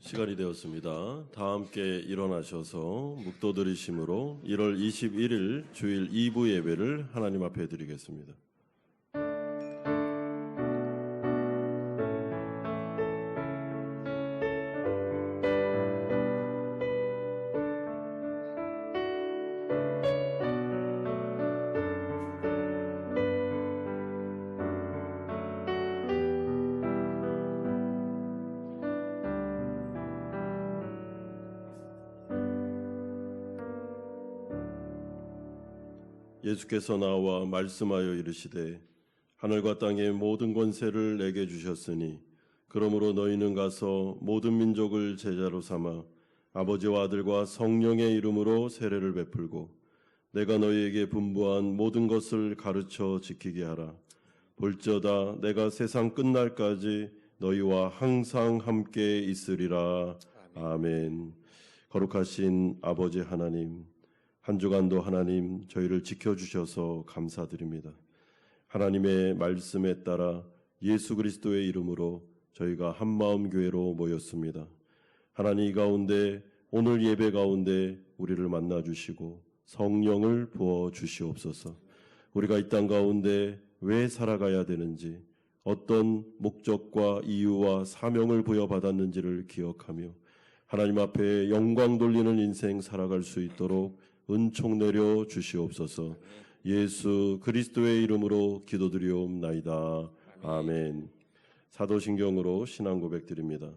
시간이 되었습니다. 다 함께 일어나셔서 묵도드리심으로 1월 21일 주일 2부 예배를 하나님 앞에 드리겠습니다. 예수께서 나와 말씀하여 이르시되 하늘과 땅의 모든 권세를 내게 주셨으니 그러므로 너희는 가서 모든 민족을 제자로 삼아 아버지와 아들과 성령의 이름으로 세례를 베풀고 내가 너희에게 분부한 모든 것을 가르쳐 지키게 하라. 볼지어다 내가 세상 끝날까지 너희와 항상 함께 있으리라. 아멘. 거룩하신 아버지 하나님, 한 주간도 하나님 저희를 지켜주셔서 감사드립니다. 하나님의 말씀에 따라 예수 그리스도의 이름으로 저희가 한마음 교회로 모였습니다. 하나님 이 가운데 오늘 예배 가운데 우리를 만나주시고 성령을 부어주시옵소서. 우리가 이 땅 가운데 왜 살아가야 되는지, 어떤 목적과 이유와 사명을 부여받았는지를 기억하며 하나님 앞에 영광 돌리는 인생 살아갈 수 있도록 은총 내려 주시옵소서. 예수 그리스도의 이름으로 기도드리옵나이다. 아멘. 사도신경으로 신앙 고백드립니다.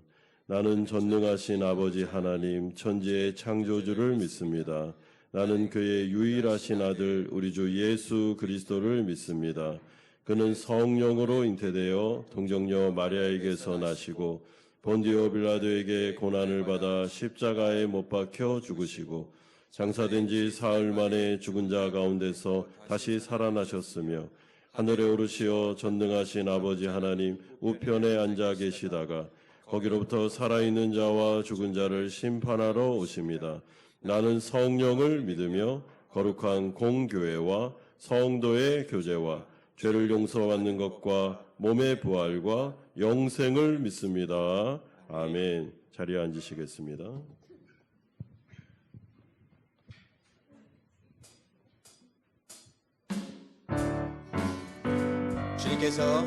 나는 전능하신 아버지 하나님 천지의 창조주를 믿습니다. 나는 그의 유일하신 아들 우리 주 예수 그리스도를 믿습니다. 그는 성령으로 잉태되어 동정녀 마리아에게서 나시고 본디오 빌라도에게 고난을 받아 십자가에 못 박혀 죽으시고 장사된 지 사흘 만에 죽은 자 가운데서 다시 살아나셨으며 하늘에 오르시어 전능하신 아버지 하나님 우편에 앉아 계시다가 거기로부터 살아있는 자와 죽은 자를 심판하러 오십니다. 나는 성령을 믿으며 거룩한 공교회와 성도의 교제와 죄를 용서받는 것과 몸의 부활과 영생을 믿습니다. 아멘. 자리에 앉으시겠습니다. 주님께서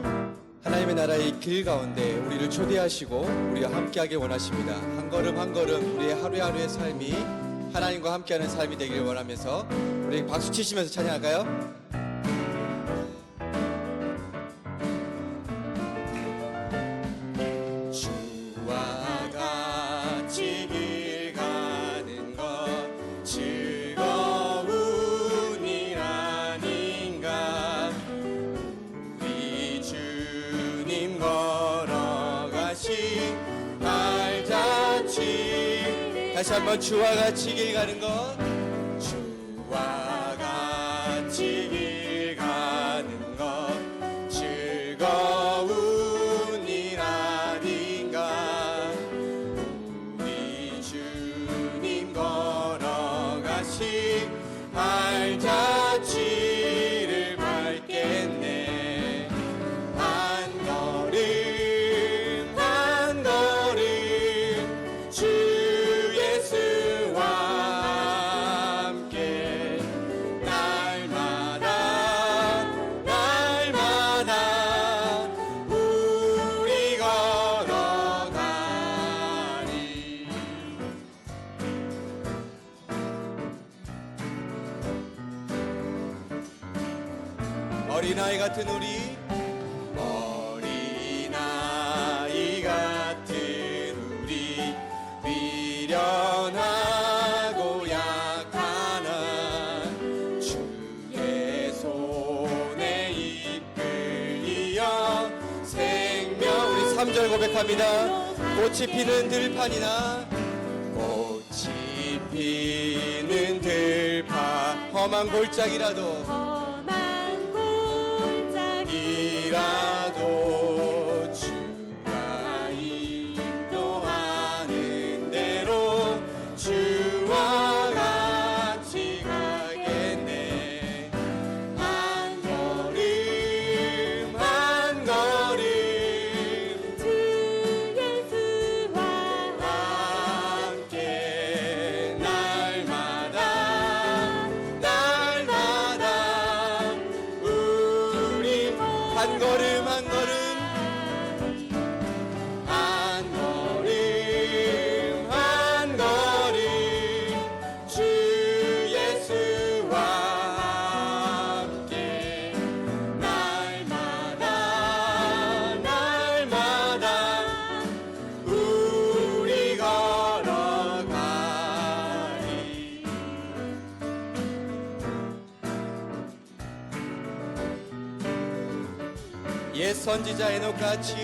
하나님의 나라의 길 가운데 우리를 초대하시고 우리와 함께하길 원하십니다. 한 걸음 한 걸음 우리의 하루하루의 삶이 하나님과 함께하는 삶이 되기를 원하면서 우리 박수 치시면서 찬양할까요? 주와 같이 길 가는 것 즐거운 일 아닌가. 우리 주님 걸어가신 발자취 다시 한번 주와 같이 길 가는 것 주와 같이 길 가는 것 즐거운 일 아닌가. 우리 주님 걸어가신 발자취를 밟겠네. 한 걸음 한 걸음 주 예수와 함께 날마다 날마다 우리 걸어가리. 어린아이 같은 우리 어린아이 같은 우리 미련하고 약하나 주의 손에 이끌리어 생명. 우리 3절 고백합니다. 꽃이 피는 들판이나 꽃이 피는 들판 험한 골짜기라도 험한 골짜기라도 주가 인도하는 대로 주와 같이 가겠네. 한 걸음 한 걸음 주 예수와 옛 선지자 에녹같이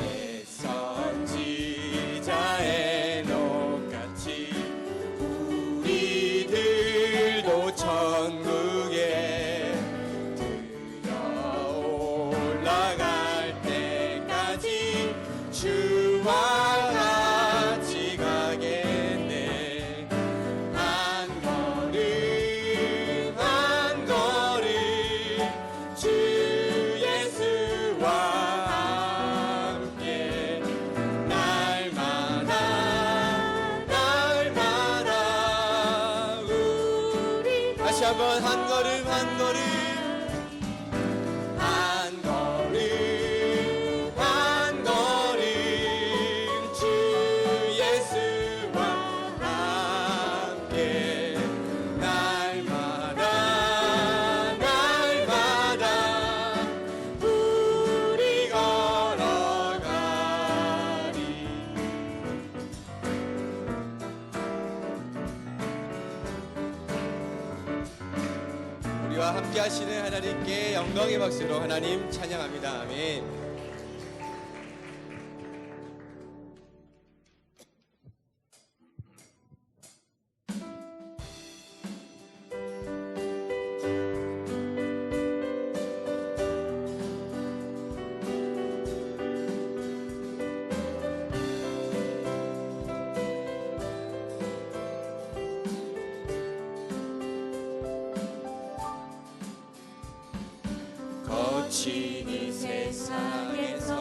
옛 선지자 에녹같이 우리들도 천국에 들어 올라갈 때까지 주와 같이 가겠네. 한 걸음 한 걸음 주 예수와 함께 날마다 날마다 우리 다시 한번 한 걸음 한 걸음 한 걸음 한 걸음 주 예수와 함께 날마다 날마다 우리 걸어가리. 우리와 함께 하시는 하나님께 영광의 박수로 하나님 찬양합니다. 아멘. 거친 이 세상에서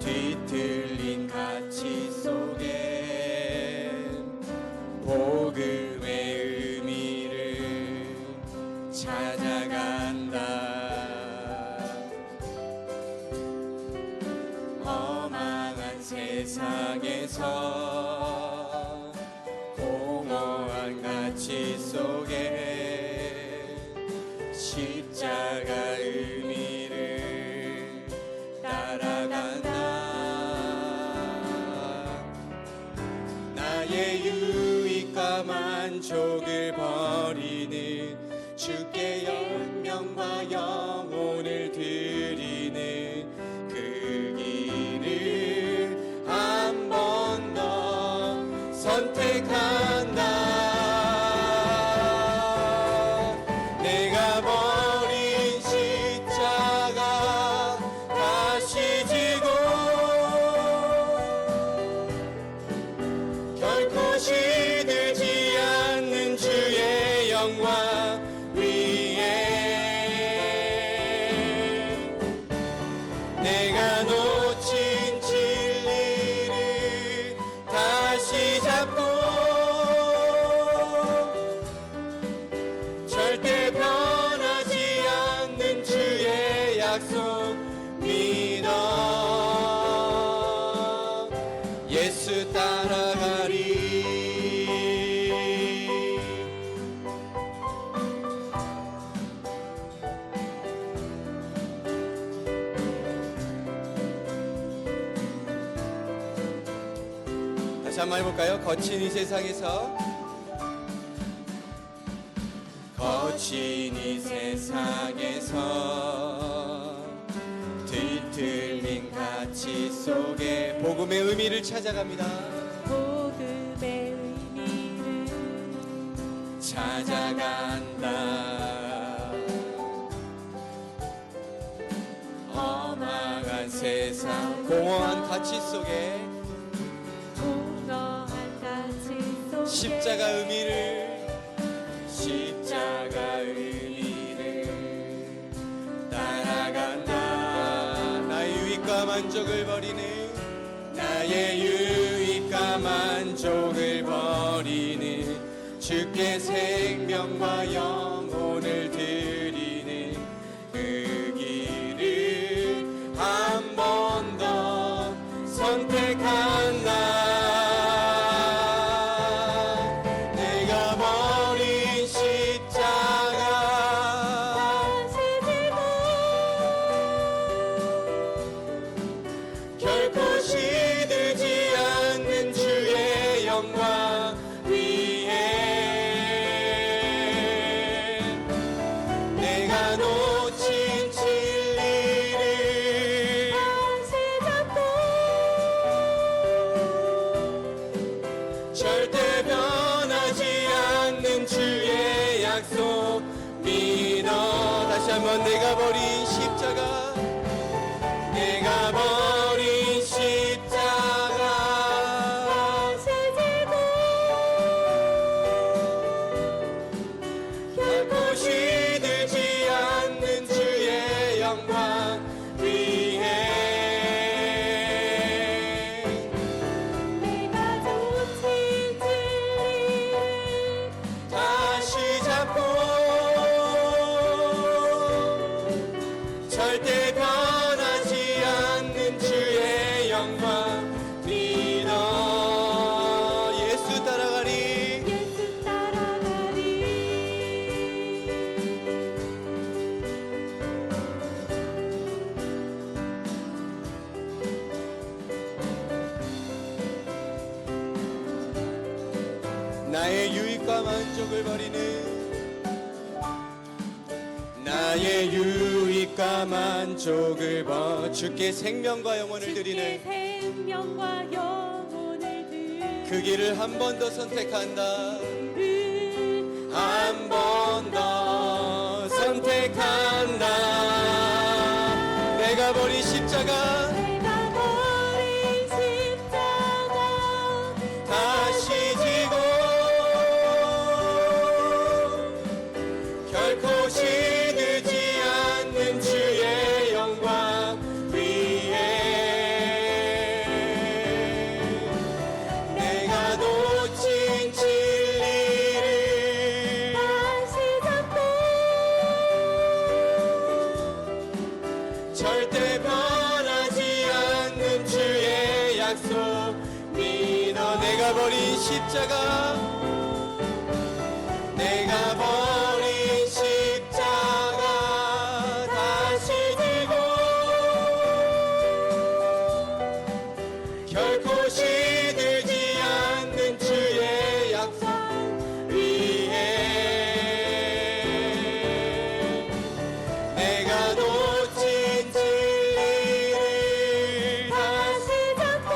뒤틀린 가치 속에 복음의 의미를 찾아간다. 험한 세상에서 공허한 가치 속에 십자가 의미를 따라간다. 나의 유익과 만족을 버리는 주께 열명과 영혼을 드리는 그 길을 한 번 더 선택한다. 내가 버린 십자가 다시 지고 결코 시들지 않는 주의 영광 위에 내가 놓친 진리를 다시 잡고 절대 변하지 않는 주의 약속 믿어 예수 따라가리. 다시 한번 해볼까요? 거친 이 세상에서 거친 이 세상에서 뒤틀린 가치 속에 복음의 의미를 찾아갑니다. 복음의 의미를 찾아간다. 험한 세상 공허한 가치 속에 공허한 가치 속에 십자가 의미를 십자가 의미를 따라간다. 나의 유익과 만족을 버리는 나의 유익과 만족을 버리는 주께 생명과 영혼을 드리는 그 길을 한 번 더 선택한다. 내가 버린 십자가 결코 시들지 않는 주의 영광 위에 내가 놓친 한번 내가 버린 십자가 내가 버린 십자가 결코 시들지 않는 주의 영광 위에 내가 놓친 진리 다시 잡고 절대 변하지 않는 주의 영광 믿어 예수 따라가리 예수 따라가리 나의 유익과 만족을 버리는 나의 유익과 만족을 주께 생명과 영혼을 주께 드리는 생명과 영혼을 드리는 그 길을 한 번 더 선택한다 한 번 더 선택한다 내가 버린 십자가 내가 버린 십자가 다시 지고 결코 시들지 않는 주의 영광 위에 내가 놓친 진리를 다시 잡고 절대 변하지 않는 주의 약속 믿어 내가 버린 십자가 내가 버린 십자가 다시 들고 결코 시들지 않는 주의 약속 위에 내가 놓친 진리를 다시 잡고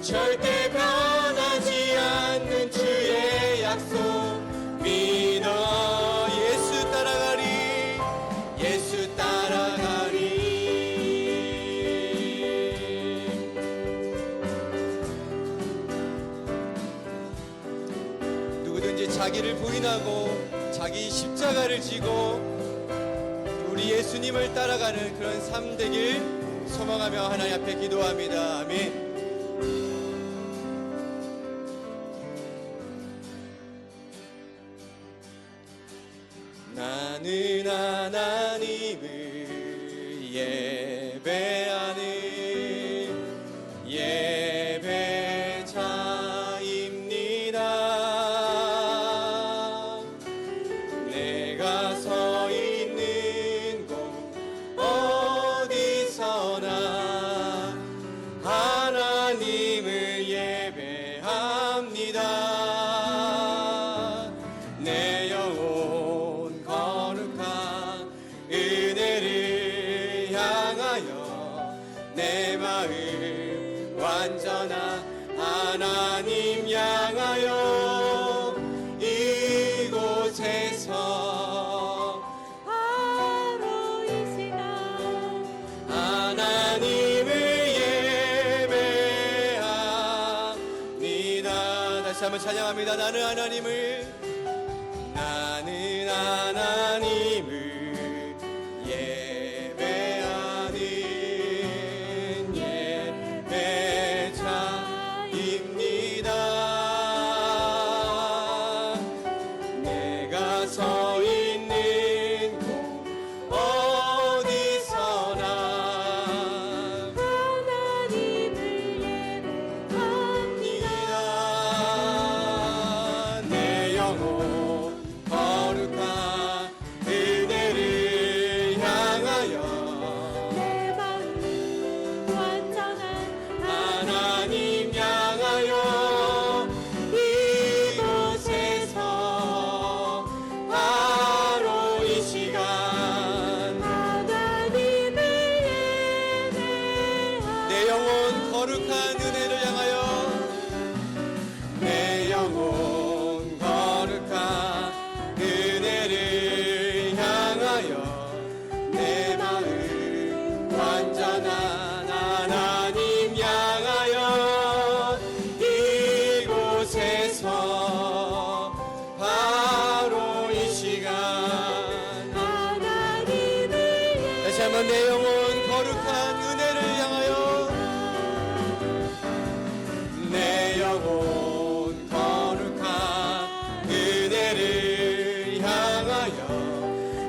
절대 변하지 않는 주의 약속 믿어 예수 따라가리 예수 따라가리 누구든지 자기를 부인하고 자기 십자가를 지고 우리 예수님을 따라가는 그런 삶 되길 소망하며 하나님 앞에 기도합니다. 아멘. 나는 하나님을 예배하는 예배자입니다. 내가 서 있는 곳 어디서나 하나님을 예배합니다. 내 영혼 거룩한 은혜를 향하여 내 마음 완전한 하나님 향하여 이곳에서 바로 이 시간 하나님을 예배합니다. 다시 한번 찬양합니다. 나는 하나님을 예배하는 예배자입니다. 내가 서 있는 곳 어디서나 하나님을 예배합니다. 내 영혼 향한 내 영혼 거룩한 은혜를 향하여 내 영혼 거룩한 은혜를 향하여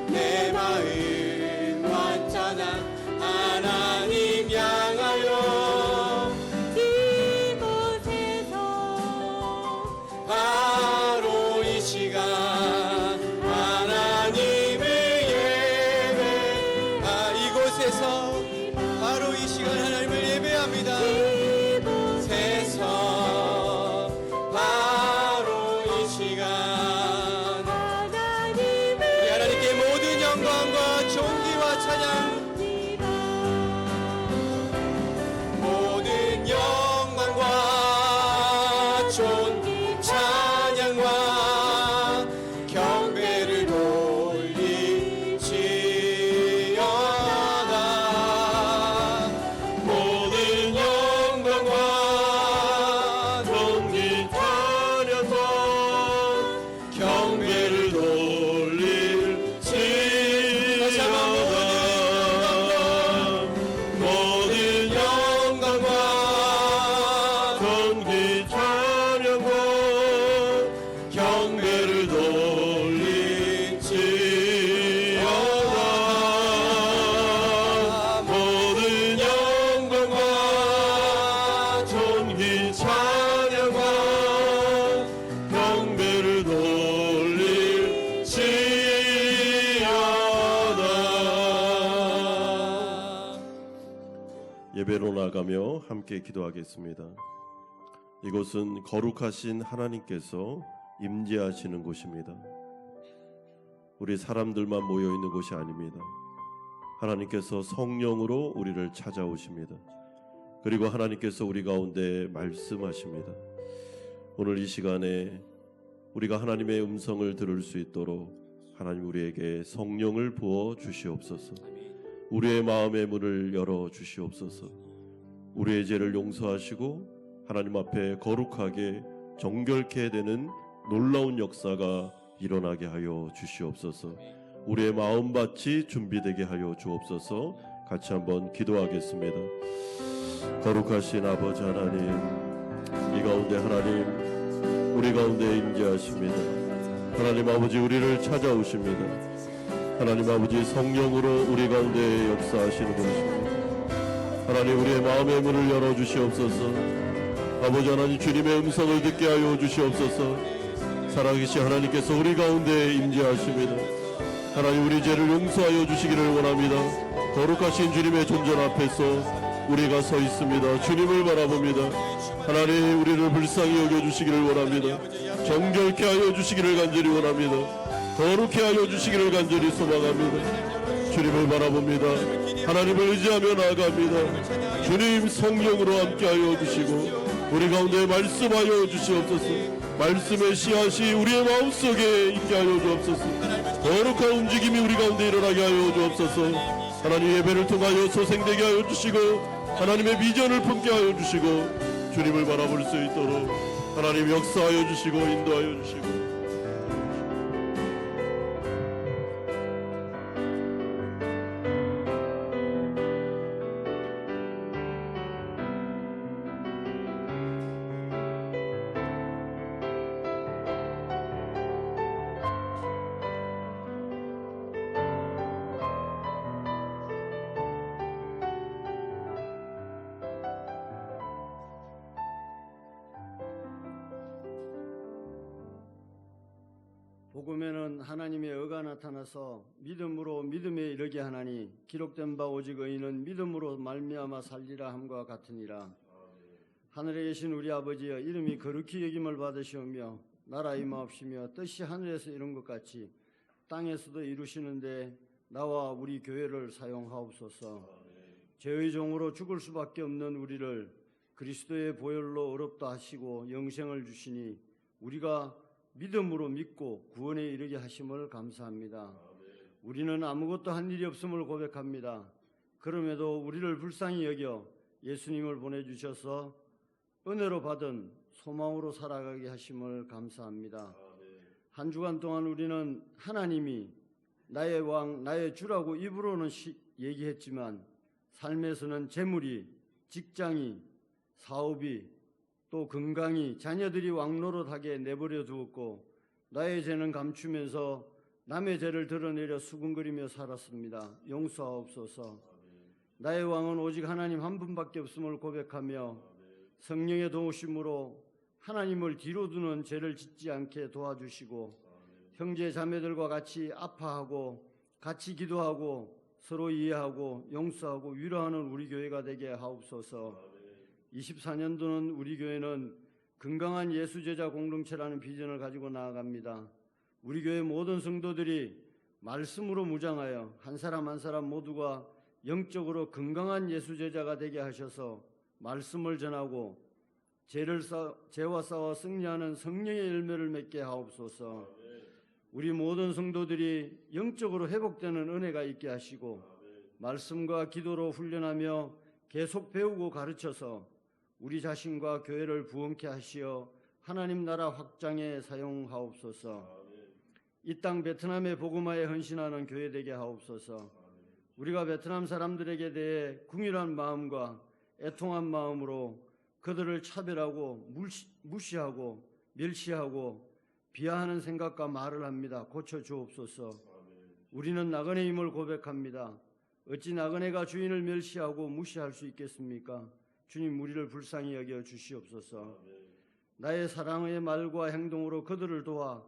내 마음 완전한 하나님 향하여 이곳에서 바로 이 시간 하나님을 예배 이곳에서 바로 이 시간 하나님을 예배합니다. 세서 바로 이 시간 하나님을 우리 하나님께 모든 영광과 존귀와 찬양 모든 영광과 존귀 찬양과 경배를 돌리지어다 모든 영광과 존귀 찬양과 경배를 돌리지어다 모든 영광과 존귀 찬양과 경배를 돌리지어다 모든 영광과 존귀 찬양과 경배를 돌리지어다 예배로 나가며 함께 기도하겠습니다. 이곳은 거룩하신 하나님께서 임재하시는 곳입니다. 우리 사람들만 모여 있는 곳이 아닙니다. 하나님께서 성령으로 우리를 찾아오십니다. 그리고 하나님께서 우리 가운데 말씀하십니다. 오늘 이 시간에 우리가 하나님의 음성을 들을 수 있도록 하나님 우리에게 성령을 부어 주시옵소서. 우리의 마음의 문을 열어 주시옵소서. 우리의 죄를 용서하시고 하나님 앞에 거룩하게 정결케 되는 놀라운 역사가 일어나게 하여 주시옵소서. 우리의 마음밭이 준비되게 하여 주옵소서. 같이 한번 기도하겠습니다. 거룩하신 아버지 하나님, 이 가운데 하나님 우리 가운데 임재하십니다. 하나님 아버지 우리를 찾아오십니다. 하나님 아버지 성령으로 우리 가운데 역사하시는 것입니다. 하나님 우리의 마음의 문을 열어주시옵소서. 아버지 하나님 주님의 음성을 듣게 하여 주시옵소서. 살아계신 하나님께서 우리 가운데 임재하십니다. 하나님 우리 죄를 용서하여 주시기를 원합니다. 거룩하신 주님의 존전 앞에서 우리가 서 있습니다. 주님을 바라봅니다. 하나님 우리를 불쌍히 여겨주시기를 원합니다. 정결케 하여 주시기를 간절히 원합니다. 거룩케 하여 주시기를 간절히 소망합니다. 주님을 바라봅니다. 하나님을 의지하며 나아갑니다. 주님 성령으로 함께하여 주시고 우리 가운데 말씀하여 주시옵소서. 말씀의 씨앗이 우리의 마음속에 있게 하여 주옵소서. 거룩한 움직임이 우리 가운데 일어나게 하여 주옵소서. 하나님 예배를 통하여 소생되게 하여 주시고 하나님의 비전을 품게 하여 주시고 주님을 바라볼 수 있도록 하나님 역사하여 주시고 인도하여 주시고 복음에는 하나님의 의가 나타나서 믿음으로 믿음에 이르게 하나니 기록된 바 오직 의인은 믿음으로 말미암아 살리라 함과 같으니라. 하늘에 계신 우리 아버지여, 이름이 거룩히 여김을 받으시오며 나라 임하옵시며 뜻이 하늘에서 이룬 것 같이 땅에서도 이루시는데 나와 우리 교회를 사용하옵소서. 죄의 종으로 죽을 수밖에 없는 우리를 그리스도의 보혈로 의롭다 하시고 영생을 주시니 우리가 믿음으로 믿고 구원에 이르게 하심을 감사합니다. 우리는 아무것도 한 일이 없음을 고백합니다. 그럼에도 우리를 불쌍히 여겨 예수님을 보내주셔서 은혜로 받은 소망으로 살아가게 하심을 감사합니다. 한 주간 동안 우리는 하나님이 나의 왕, 나의 주라고 입으로는 얘기했지만 삶에서는 재물이, 직장이, 사업이, 또 건강이, 자녀들이 왕노릇하게 내버려 두었고 나의 죄는 감추면서 남의 죄를 드러내려 수군거리며 살았습니다. 용서하옵소서. 나의 왕은 오직 하나님 한 분밖에 없음을 고백하며 성령의 도우심으로 하나님을 뒤로 두는 죄를 짓지 않게 도와주시고 형제 자매들과 같이 아파하고 같이 기도하고 서로 이해하고 용서하고 위로하는 우리 교회가 되게 하옵소서. 24년도는 우리 교회는 건강한 예수제자 공동체라는 비전을 가지고 나아갑니다. 우리 교회 모든 성도들이 말씀으로 무장하여 한 사람 한 사람 모두가 영적으로 건강한 예수제자가 되게 하셔서 말씀을 전하고 죄와 싸워 승리하는 성령의 열매를 맺게 하옵소서. 우리 모든 성도들이 영적으로 회복되는 은혜가 있게 하시고 말씀과 기도로 훈련하며 계속 배우고 가르쳐서 우리 자신과 교회를 부흥케 하시어 하나님 나라 확장에 사용하옵소서. 이 땅 베트남의 복음화에 헌신하는 교회 되게 하옵소서. 우리가 베트남 사람들에게 대해 궁일한 마음과 애통한 마음으로 그들을 차별하고 무시하고 멸시하고 비하하는 생각과 말을 합니다. 고쳐주옵소서. 우리는 나그네임을 고백합니다. 어찌 나그네가 주인을 멸시하고 무시할 수 있겠습니까? 주님, 우리를 불쌍히 여겨 주시옵소서. 나의 사랑의 말과 행동으로 그들을 도와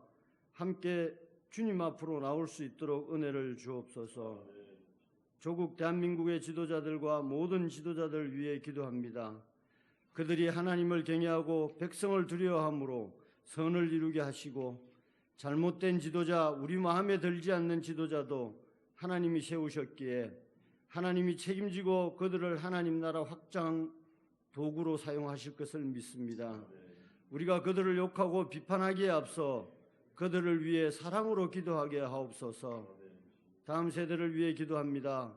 함께 주님 앞으로 나올 수 있도록 은혜를 주옵소서. 조국 대한민국의 지도자들과 모든 지도자들 위해 기도합니다. 그들이 하나님을 경외하고 백성을 두려워함으로 선을 이루게 하시고 잘못된 지도자, 우리 마음에 들지 않는 지도자도 하나님이 세우셨기에 하나님이 책임지고 그들을 하나님 나라 확장 도구로 사용하실 것을 믿습니다. 우리가 그들을 욕하고 비판하기에 앞서 그들을 위해 사랑으로 기도하게 하옵소서. 다음 세대를 위해 기도합니다.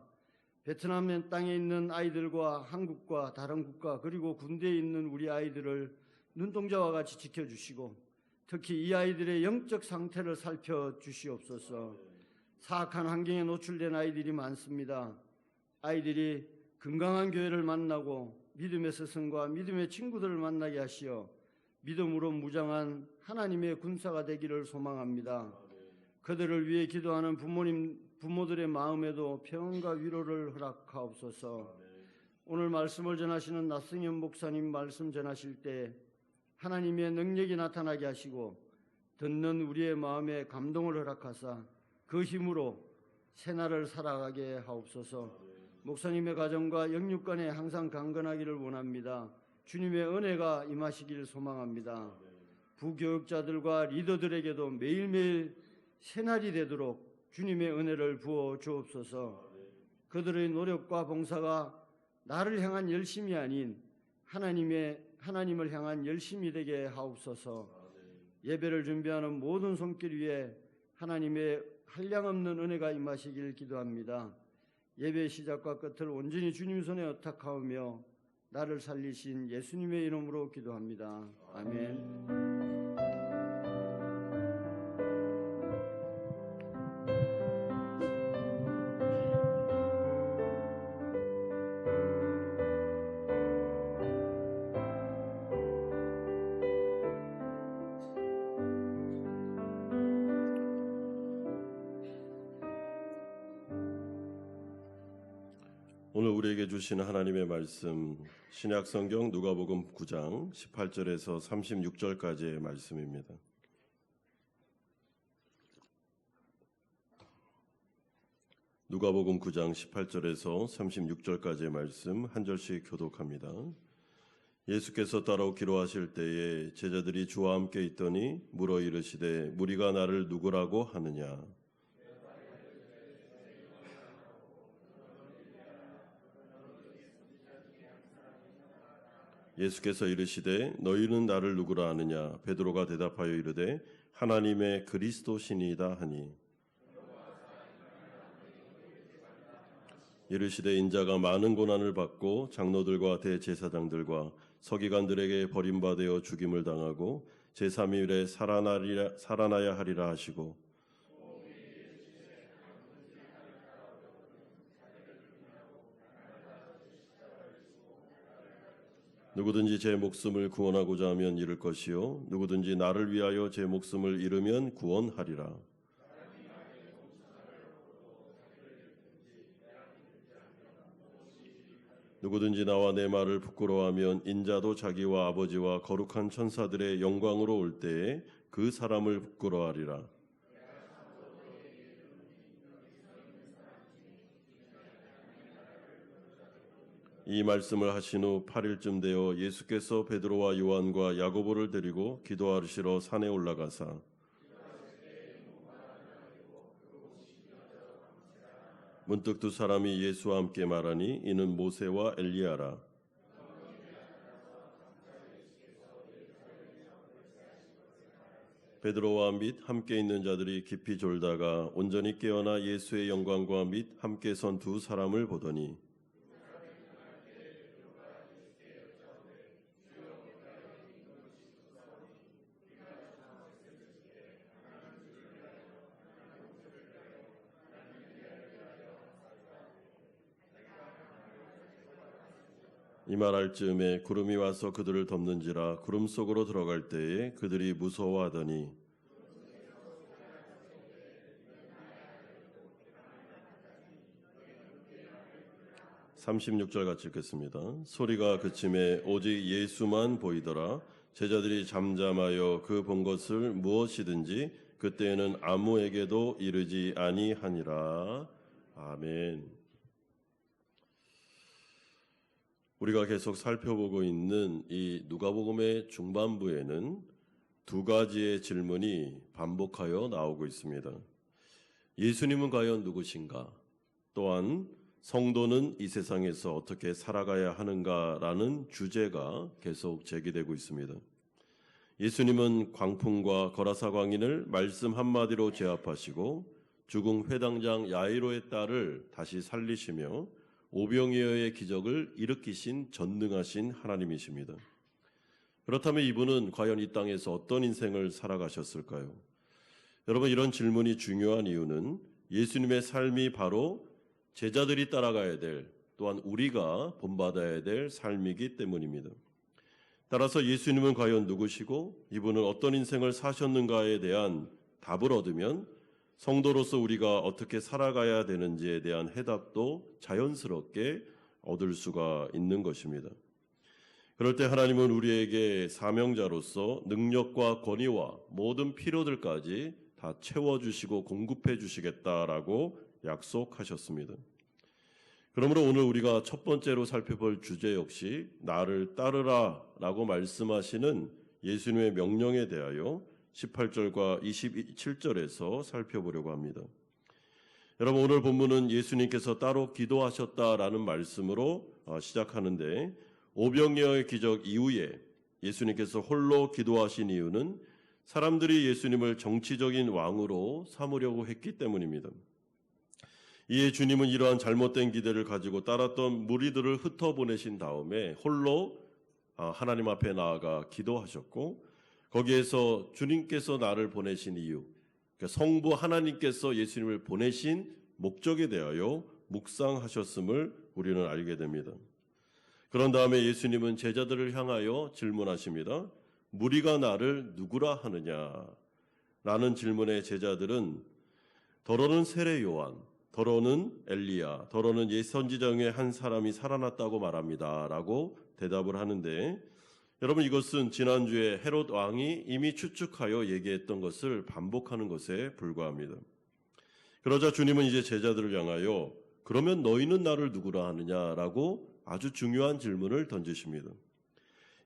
베트남 땅에 있는 아이들과 한국과 다른 국가 그리고 군대에 있는 우리 아이들을 눈동자와 같이 지켜주시고 특히 이 아이들의 영적 상태를 살펴주시옵소서. 사악한 환경에 노출된 아이들이 많습니다. 아이들이 건강한 교회를 만나고 믿음의 스승과 믿음의 친구들을 만나게 하시어 믿음으로 무장한 하나님의 군사가 되기를 소망합니다. 그들을 위해 기도하는 부모들의 마음에도 평안과 위로를 허락하옵소서. 오늘 말씀을 전하시는 나승현 목사님 말씀 전하실 때 하나님의 능력이 나타나게 하시고 듣는 우리의 마음에 감동을 허락하사 그 힘으로 새날을 살아가게 하옵소서. 목사님의 가정과 영육간에 항상 강건하기를 원합니다. 주님의 은혜가 임하시길 소망합니다. 부교육자들과 리더들에게도 매일매일 새날이 되도록 주님의 은혜를 부어 주옵소서. 그들의 노력과 봉사가 나를 향한 열심이 아닌 하나님을 향한 열심이 되게 하옵소서. 예배를 준비하는 모든 손길 위에 하나님의 한량없는 은혜가 임하시길 기도합니다. 예배 시작과 끝을 온전히 주님 손에 의탁하오며 나를 살리신 예수님의 이름으로 기도합니다. 아멘. 오늘 우리에게 주시는 하나님의 말씀 신약 성경 누가복음 9장 18절에서 36절까지의 말씀입니다. 누가복음 9장 18절에서 36절까지의 말씀 한 절씩 교독합니다. 예수께서 따라오기로 하실 때에 제자들이 주와 함께 있더니 물어 이르시되 무리가 나를 누구라고 하느냐. 예수께서 이르시되 너희는 나를 누구라 하느냐. 베드로가 대답하여 이르되 하나님의 그리스도시니이다 하니 이르시되 인자가 많은 고난을 받고 장로들과 대제사장들과 서기관들에게 버림받아 죽임을 당하고 제3일에 살아나야 하리라 하시고 누구든지 제 목숨을 구원하고자 하면 잃을 것이요 누구든지 나를 위하여 제 목숨을 잃으면 구원하리라. 누구든지 나와 내 말을 부끄러워하면 인자도 자기와 아버지와 거룩한 천사들의 영광으로 올 때에 그 사람을 부끄러워하리라. 이 말씀을 하신 후 8일쯤 되어 예수께서 베드로와 요한과 야고보를 데리고 기도하시러 산에 올라가사 문득 두 사람이 예수와 함께 말하니 이는 모세와 엘리야라. 베드로와 및 함께 있는 자들이 깊이 졸다가 온전히 깨어나 예수의 영광과 및 함께 선 두 사람을 보더니 이 말할 즈음에 구름이 와서 그들을 덮는지라. 구름 속으로 들어갈 때에 그들이 무서워하더니 36절 같이 읽겠습니다. 소리가 그침에 오직 예수만 보이더라. 제자들이 잠잠하여 그 본 것을 무엇이든지 그때에는 아무에게도 이르지 아니하니라. 아멘. 우리가 계속 살펴보고 있는 이 누가복음의 중반부에는 두 가지의 질문이 반복하여 나오고 있습니다. 예수님은 과연 누구신가? 또한 성도는 이 세상에서 어떻게 살아가야 하는가라는 주제가 계속 제기되고 있습니다. 예수님은 광풍과 거라사 광인을 말씀 한마디로 제압하시고 죽은 회당장 야이로의 딸을 다시 살리시며 오병이어의 기적을 일으키신 전능하신 하나님이십니다. 그렇다면 이분은 과연 이 땅에서 어떤 인생을 살아가셨을까요? 여러분, 이런 질문이 중요한 이유는 예수님의 삶이 바로 제자들이 따라가야 될, 또한 우리가 본받아야 될 삶이기 때문입니다. 따라서 예수님은 과연 누구시고 이분은 어떤 인생을 사셨는가에 대한 답을 얻으면 성도로서 우리가 어떻게 살아가야 되는지에 대한 해답도 자연스럽게 얻을 수가 있는 것입니다. 그럴 때 하나님은 우리에게 사명자로서 능력과 권위와 모든 필요들까지 다 채워주시고 공급해 주시겠다라고 약속하셨습니다. 그러므로 오늘 우리가 첫 번째로 살펴볼 주제 역시 나를 따르라 라고 말씀하시는 예수님의 명령에 대하여 18절과 27절에서 살펴보려고 합니다. 여러분, 오늘 본문은 예수님께서 따로 기도하셨다라는 말씀으로 시작하는데 오병이어의 기적 이후에 예수님께서 홀로 기도하신 이유는 사람들이 예수님을 정치적인 왕으로 삼으려고 했기 때문입니다. 이에 주님은 이러한 잘못된 기대를 가지고 따랐던 무리들을 흩어보내신 다음에 홀로 하나님 앞에 나아가 기도하셨고 거기에서 주님께서 나를 보내신 이유, 그러니까 성부 하나님께서 예수님을 보내신 목적에 대하여 묵상하셨음을 우리는 알게 됩니다. 그런 다음에 예수님은 제자들을 향하여 질문하십니다. 무리가 나를 누구라 하느냐? 라는 질문에 제자들은 더러는 세례 요한, 더러는 엘리야, 더러는 옛 선지자 중에 한 사람이 살아났다고 말합니다. 라고 대답을 하는데 여러분, 이것은 지난주에 헤롯 왕이 이미 추측하여 얘기했던 것을 반복하는 것에 불과합니다. 그러자 주님은 이제 제자들을 향하여 그러면 너희는 나를 누구라 하느냐라고 아주 중요한 질문을 던지십니다.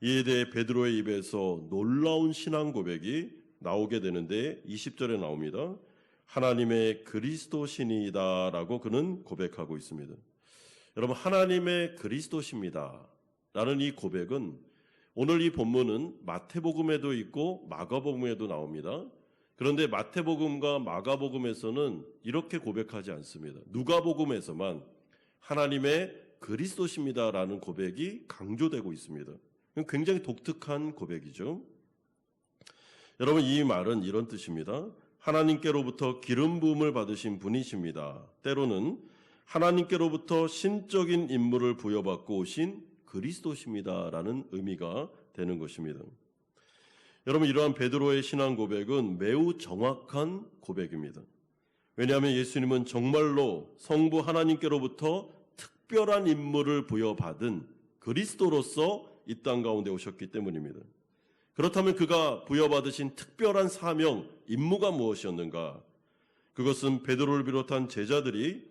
이에 대해 베드로의 입에서 놀라운 신앙 고백이 나오게 되는데 20절에 나옵니다. 하나님의 그리스도시니이다 라고 그는 고백하고 있습니다. 여러분, 하나님의 그리스도십니다 라는 이 고백은 오늘 이 본문은 마태복음에도 있고 마가복음에도 나옵니다. 그런데 마태복음과 마가복음에서는 이렇게 고백하지 않습니다. 누가복음에서만 하나님의 그리스도십니다라는 고백이 강조되고 있습니다. 굉장히 독특한 고백이죠. 여러분, 이 말은 이런 뜻입니다. 하나님께로부터 기름 부음을 받으신 분이십니다. 때로는 하나님께로부터 신적인 임무를 부여받고 오신 그리스도십니다라는 의미가 되는 것입니다. 여러분, 이러한 베드로의 신앙 고백은 매우 정확한 고백입니다. 왜냐하면 예수님은 정말로 성부 하나님께로부터 특별한 임무를 부여받은 그리스도로서 이 땅 가운데 오셨기 때문입니다. 그렇다면 그가 부여받으신 특별한 사명, 임무가 무엇이었는가? 그것은 베드로를 비롯한 제자들이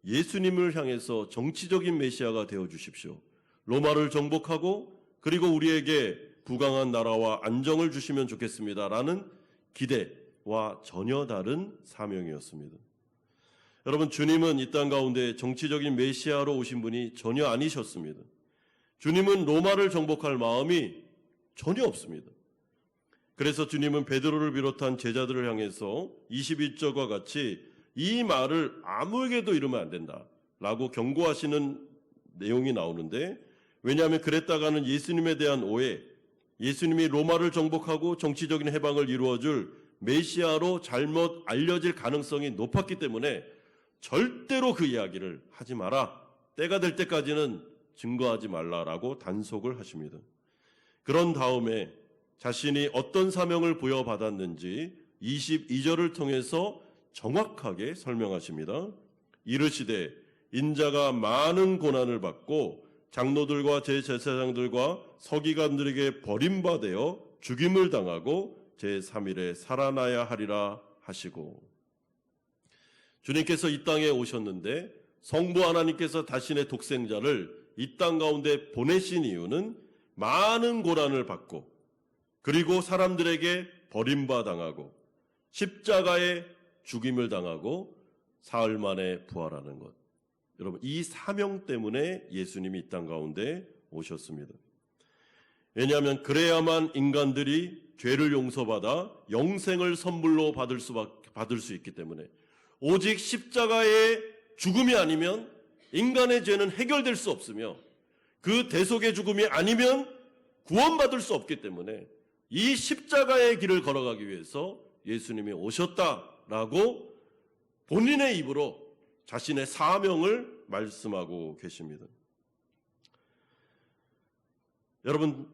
예수님을 향해서 정치적인 메시아가 되어 주십시오, 로마를 정복하고 그리고 우리에게 부강한 나라와 안정을 주시면 좋겠습니다라는 기대와 전혀 다른 사명이었습니다. 여러분, 주님은 이 땅 가운데 정치적인 메시아로 오신 분이 전혀 아니셨습니다. 주님은 로마를 정복할 마음이 전혀 없습니다. 그래서 주님은 베드로를 비롯한 제자들을 향해서 21절과 같이 이 말을 아무에게도 이르면 안 된다라고 경고하시는 내용이 나오는데, 왜냐하면 그랬다가는 예수님에 대한 오해, 예수님이 로마를 정복하고 정치적인 해방을 이루어줄 메시아로 잘못 알려질 가능성이 높았기 때문에 절대로 그 이야기를 하지 마라, 때가 될 때까지는 증거하지 말라라고 단속을 하십니다. 그런 다음에 자신이 어떤 사명을 부여받았는지 22절을 통해서 정확하게 설명하십니다. 이르시되 인자가 많은 고난을 받고 장로들과 제제사장들과 서기관들에게 버림받아 죽임을 당하고 제3일에 살아나야 하리라 하시고, 주님께서 이 땅에 오셨는데 성부 하나님께서 자신의 독생자를 이 땅 가운데 보내신 이유는 많은 고난을 받고 그리고 사람들에게 버림받아당하고 십자가에 죽임을 당하고 사흘 만에 부활하는 것. 여러분, 이 사명 때문에 예수님이 이 땅 가운데 오셨습니다. 왜냐하면 그래야만 인간들이 죄를 용서받아 영생을 선물로 받을 수 있기 때문에, 오직 십자가의 죽음이 아니면 인간의 죄는 해결될 수 없으며 그 대속의 죽음이 아니면 구원받을 수 없기 때문에 이 십자가의 길을 걸어가기 위해서 예수님이 오셨다라고 본인의 입으로 자신의 사명을 말씀하고 계십니다. 여러분,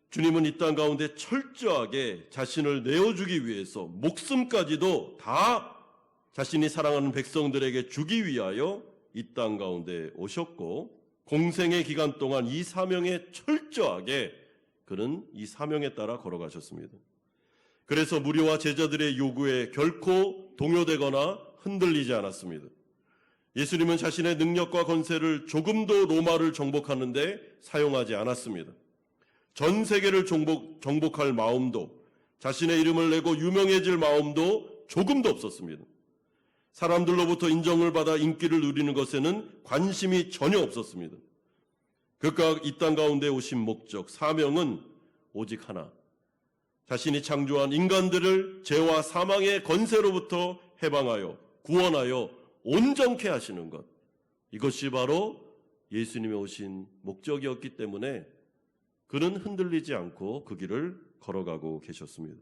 주님은 이 땅 가운데 철저하게 자신을 내어주기 위해서 목숨까지도 다 자신이 사랑하는 백성들에게 주기 위하여 이 땅 가운데 오셨고, 공생의 기간 동안 이 사명에 철저하게 그는 이 사명에 따라 걸어가셨습니다. 그래서 무리와 제자들의 요구에 결코 동요되거나 흔들리지 않았습니다. 예수님은 자신의 능력과 권세를 조금도 로마를 정복하는데 사용하지 않았습니다. 전 세계를 정복할 마음도, 자신의 이름을 내고 유명해질 마음도 조금도 없었습니다. 사람들로부터 인정을 받아 인기를 누리는 것에는 관심이 전혀 없었습니다. 그가 이 땅 가운데 오신 목적, 사명은 오직 하나, 자신이 창조한 인간들을 죄와 사망의 권세로부터 해방하여 구원하여 온전케 하시는 것, 이것이 바로 예수님이 오신 목적이었기 때문에 그는 흔들리지 않고 그 길을 걸어가고 계셨습니다.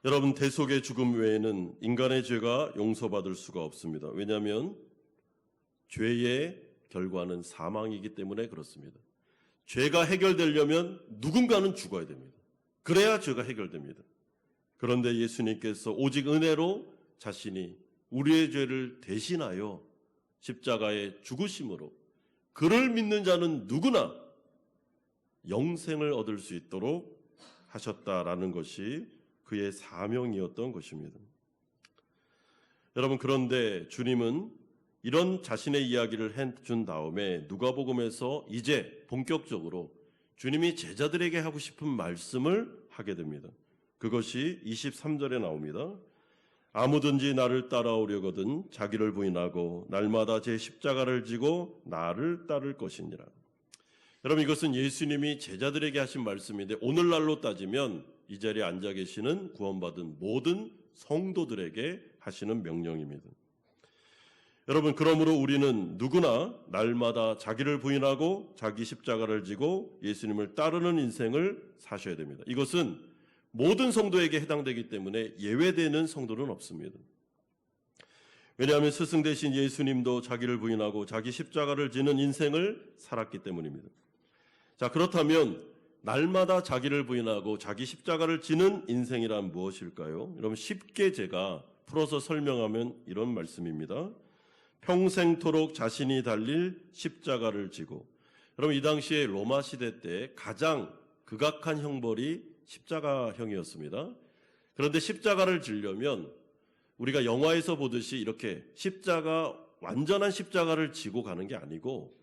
여러분, 대속의 죽음 외에는 인간의 죄가 용서받을 수가 없습니다. 왜냐하면 죄의 결과는 사망이기 때문에 그렇습니다. 죄가 해결되려면 누군가는 죽어야 됩니다. 그래야 죄가 해결됩니다. 그런데 예수님께서 오직 은혜로 자신이 우리의 죄를 대신하여 십자가에 죽으심으로 그를 믿는 자는 누구나 영생을 얻을 수 있도록 하셨다라는 것이 그의 사명이었던 것입니다. 여러분, 그런데 주님은 이런 자신의 이야기를 해준 다음에 누가복음에서 이제 본격적으로 주님이 제자들에게 하고 싶은 말씀을 하게 됩니다. 그것이 23절에 나옵니다. 아무든지 나를 따라오려거든 자기를 부인하고 날마다 제 십자가를 지고 나를 따를 것이니라. 여러분, 이것은 예수님이 제자들에게 하신 말씀인데 오늘날로 따지면 이 자리에 앉아 계시는 구원받은 모든 성도들에게 하시는 명령입니다. 여러분, 그러므로 우리는 누구나 날마다 자기를 부인하고 자기 십자가를 지고 예수님을 따르는 인생을 사셔야 됩니다. 이것은 모든 성도에게 해당되기 때문에 예외되는 성도는 없습니다. 왜냐하면 스승 되신 예수님도 자기를 부인하고 자기 십자가를 지는 인생을 살았기 때문입니다. 자, 그렇다면 날마다 자기를 부인하고 자기 십자가를 지는 인생이란 무엇일까요? 여러분, 쉽게 제가 풀어서 설명하면 이런 말씀입니다. 평생토록 자신이 달릴 십자가를 지고, 여러분, 이 당시에 로마 시대 때 가장 극악한 형벌이 십자가형이었습니다. 그런데 십자가를 지려면 우리가 영화에서 보듯이 이렇게 완전한 십자가를 지고 가는 게 아니고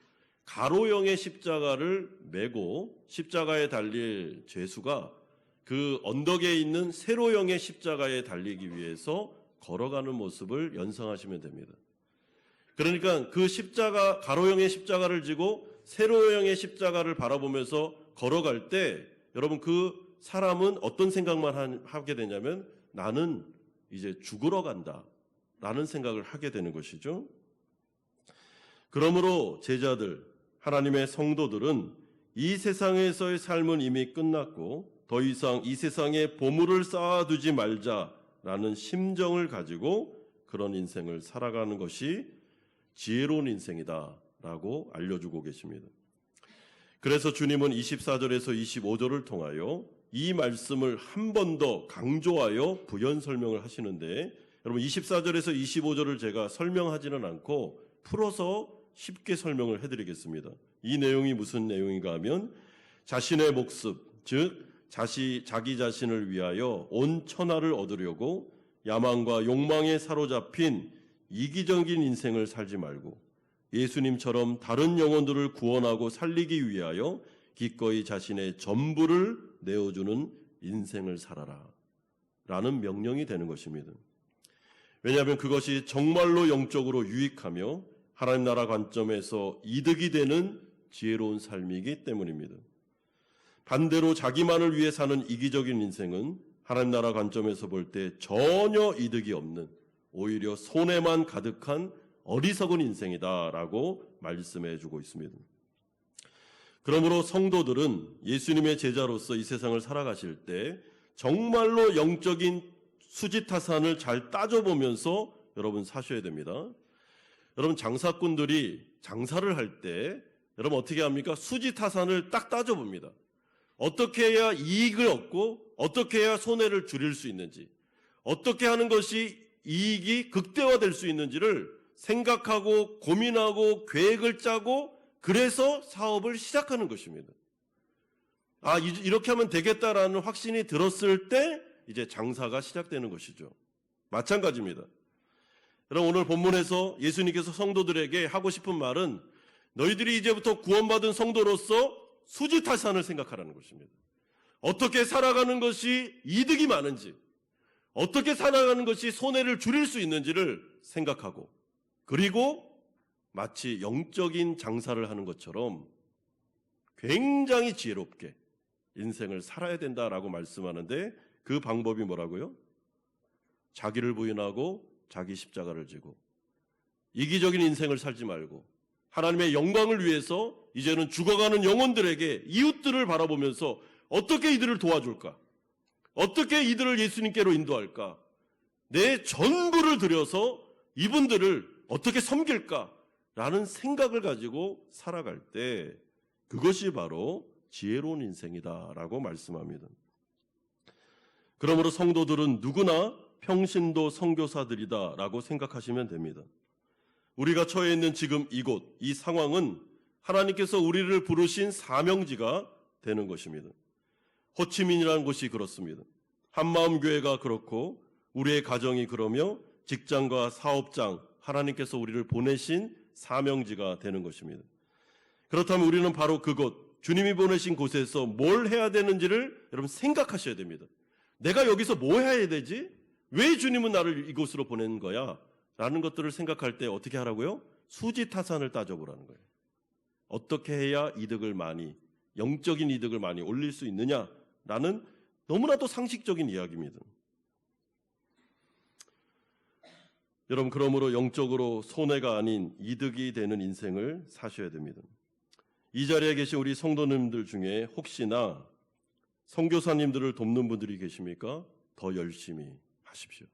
가로형의 십자가를 메고 십자가에 달릴 죄수가 그 언덕에 있는 세로형의 십자가에 달리기 위해서 걸어가는 모습을 연상하시면 됩니다. 그러니까 그 가로형의 십자가를 지고 세로형의 십자가를 바라보면서 걸어갈 때 여러분, 그 사람은 어떤 생각만 하게 되냐면 나는 이제 죽으러 간다 라는 생각을 하게 되는 것이죠. 그러므로 제자들, 하나님의 성도들은 이 세상에서의 삶은 이미 끝났고 더 이상 이 세상에 보물을 쌓아두지 말자라는 심정을 가지고 그런 인생을 살아가는 것이 지혜로운 인생이다라고 알려주고 계십니다. 그래서 주님은 24절에서 25절을 통하여 이 말씀을 한 번 더 강조하여 부연 설명을 하시는데, 여러분 24절에서 25절을 제가 설명하지는 않고 풀어서 쉽게 설명을 해드리겠습니다. 이 내용이 무슨 내용인가 하면 자신의 목숨, 즉 자기 자신을 위하여 온 천하를 얻으려고 야망과 욕망에 사로잡힌 이기적인 인생을 살지 말고 예수님처럼 다른 영혼들을 구원하고 살리기 위하여 기꺼이 자신의 전부를 내어주는 인생을 살아라 라는 명령이 되는 것입니다. 왜냐하면 그것이 정말로 영적으로 유익하며 하나님 나라 관점에서 이득이 되는 지혜로운 삶이기 때문입니다. 반대로 자기만을 위해 사는 이기적인 인생은 하나님 나라 관점에서 볼 때 전혀 이득이 없는, 오히려 손해만 가득한 어리석은 인생이다라고 말씀해 주고 있습니다. 그러므로 성도들은 예수님의 제자로서 이 세상을 살아가실 때 정말로 영적인 수지타산을 잘 따져보면서 여러분 사셔야 됩니다. 여러분, 장사꾼들이 장사를 할 때 여러분 어떻게 합니까? 수지타산을 딱 따져봅니다. 어떻게 해야 이익을 얻고 어떻게 해야 손해를 줄일 수 있는지, 어떻게 하는 것이 이익이 극대화될 수 있는지를 생각하고 고민하고 계획을 짜고 그래서 사업을 시작하는 것입니다. 이렇게 하면 되겠다라는 확신이 들었을 때 이제 장사가 시작되는 것이죠. 마찬가지입니다. 여러분, 오늘 본문에서 예수님께서 성도들에게 하고 싶은 말은 너희들이 이제부터 구원받은 성도로서 수지타산을 생각하라는 것입니다. 어떻게 살아가는 것이 이득이 많은지, 어떻게 살아가는 것이 손해를 줄일 수 있는지를 생각하고, 그리고 마치 영적인 장사를 하는 것처럼 굉장히 지혜롭게 인생을 살아야 된다라고 말씀하는데, 그 방법이 뭐라고요? 자기를 부인하고 자기 십자가를 지고 이기적인 인생을 살지 말고 하나님의 영광을 위해서 이제는 죽어가는 영혼들에게, 이웃들을 바라보면서 어떻게 이들을 도와줄까? 어떻게 이들을 예수님께로 인도할까? 내 전부를 들여서 이분들을 어떻게 섬길까? 라는 생각을 가지고 살아갈 때 그것이 바로 지혜로운 인생이다라고 말씀합니다. 그러므로 성도들은 누구나 평신도 선교사들이다라고 생각하시면 됩니다. 우리가 처해 있는 지금 이곳, 이 상황은 하나님께서 우리를 부르신 사명지가 되는 것입니다. 호치민이라는 곳이 그렇습니다. 한마음교회가 그렇고 우리의 가정이 그러며 직장과 사업장, 하나님께서 우리를 보내신 사명지가 되는 것입니다. 그렇다면 우리는 바로 그곳, 주님이 보내신 곳에서 뭘 해야 되는지를 여러분 생각하셔야 됩니다. 내가 여기서 뭐 해야 되지? 왜 주님은 나를 이곳으로 보낸 거야? 라는 것들을 생각할 때 어떻게 하라고요? 수지타산을 따져보라는 거예요. 어떻게 해야 이득을 많이, 영적인 이득을 많이 올릴 수 있느냐라는 너무나도 상식적인 이야기입니다. 여러분, 그러므로 영적으로 손해가 아닌 이득이 되는 인생을 사셔야 됩니다. 이 자리에 계신 우리 성도님들 중에 혹시나 선교사님들을 돕는 분들이 계십니까? 더 열심히 하십시오.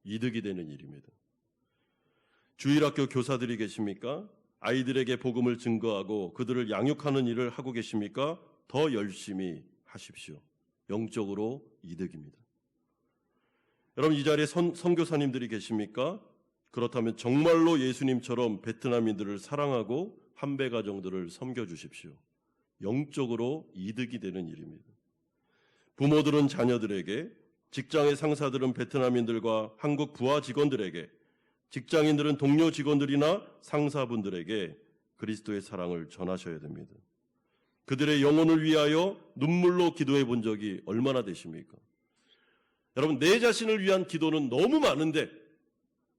이득이 되는 일입니다. 주일학교 교사들이 계십니까? 아이들에게 복음을 증거하고 그들을 양육하는 일을 하고 계십니까? 더 열심히 하십시오. 영적으로 이득입니다. 여러분, 이 자리에 선교사님들이 계십니까? 그렇다면 정말로 예수님처럼 베트남인들을 사랑하고 한배 가정들을 섬겨주십시오. 영적으로 이득이 되는 일입니다. 부모들은 자녀들에게, 직장의 상사들은 베트남인들과 한국 부하 직원들에게, 직장인들은 동료 직원들이나 상사분들에게 그리스도의 사랑을 전하셔야 됩니다. 그들의 영혼을 위하여 눈물로 기도해 본 적이 얼마나 되십니까? 여러분, 내 자신을 위한 기도는 너무 많은데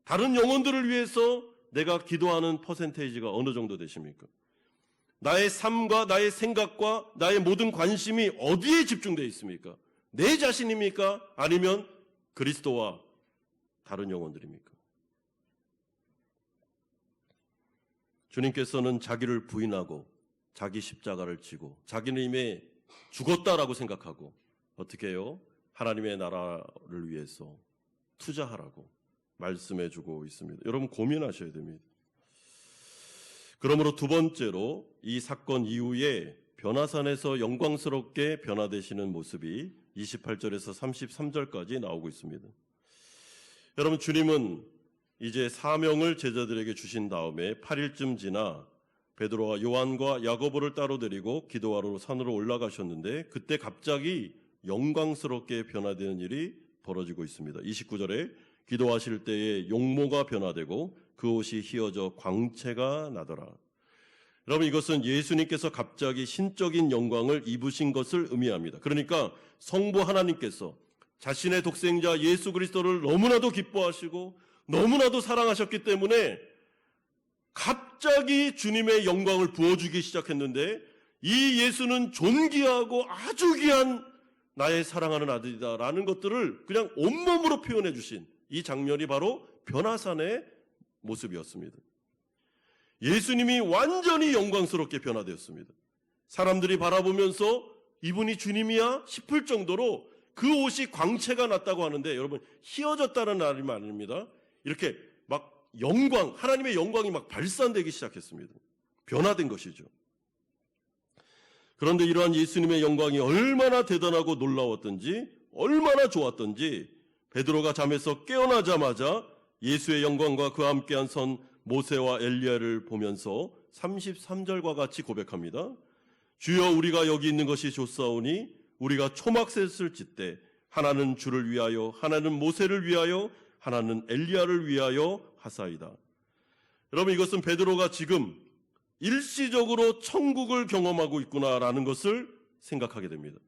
다른 영혼들을 위해서 내가 기도하는 퍼센테이지가 어느 정도 되십니까? 나의 삶과 나의 생각과 나의 모든 관심이 어디에 집중되어 있습니까? 내 자신입니까? 아니면 그리스도와 다른 영혼들입니까? 주님께서는 자기를 부인하고 자기 십자가를 지고 자기는 이미 죽었다라고 생각하고 어떻게 해요? 하나님의 나라를 위해서 투자하라고 말씀해주고 있습니다. 여러분, 고민하셔야 됩니다. 그러므로 두 번째로 이 사건 이후에 변화산에서 영광스럽게 변화되시는 모습이 28절에서 33절까지 나오고 있습니다. 여러분, 주님은 이제 사명을 제자들에게 주신 다음에 8일쯤 지나 베드로와 요한과 야고보를 따로 데리고 기도하러 산으로 올라가셨는데 그때 갑자기 영광스럽게 변화되는 일이 벌어지고 있습니다. 29절에 기도하실 때에 용모가 변화되고 그 옷이 휘어져 광채가 나더라. 여러분, 이것은 예수님께서 갑자기 신적인 영광을 입으신 것을 의미합니다. 그러니까 성부 하나님께서 자신의 독생자 예수 그리스도를 너무나도 기뻐하시고 너무나도 사랑하셨기 때문에 갑자기 주님의 영광을 부어주기 시작했는데 이 예수는 존귀하고 아주 귀한 나의 사랑하는 아들이다라는 것들을 그냥 온몸으로 표현해 주신 이 장면이 바로 변화산의 모습이었습니다. 예수님이 완전히 영광스럽게 변화되었습니다. 사람들이 바라보면서 이분이 주님이야 싶을 정도로 그 옷이 광채가 났다고 하는데 여러분, 휘어졌다는 말이 아닙니다. 이렇게 막 영광, 하나님의 영광이 막 발산되기 시작했습니다. 변화된 것이죠. 그런데 이러한 예수님의 영광이 얼마나 대단하고 놀라웠던지, 얼마나 좋았던지 베드로가 잠에서 깨어나자마자 예수의 영광과 그와 함께한 선 모세와 엘리야를 보면서 33절과 같이 고백합니다. 주여, 우리가 여기 있는 것이 좋사오니 우리가 초막셋을 짓되 하나는 주를 위하여, 하나는 모세를 위하여, 하나는 엘리야를 위하여 하사이다. 여러분, 이것은 베드로가 지금 일시적으로 천국을 경험하고 있구나라는 것을 생각하게 됩니다.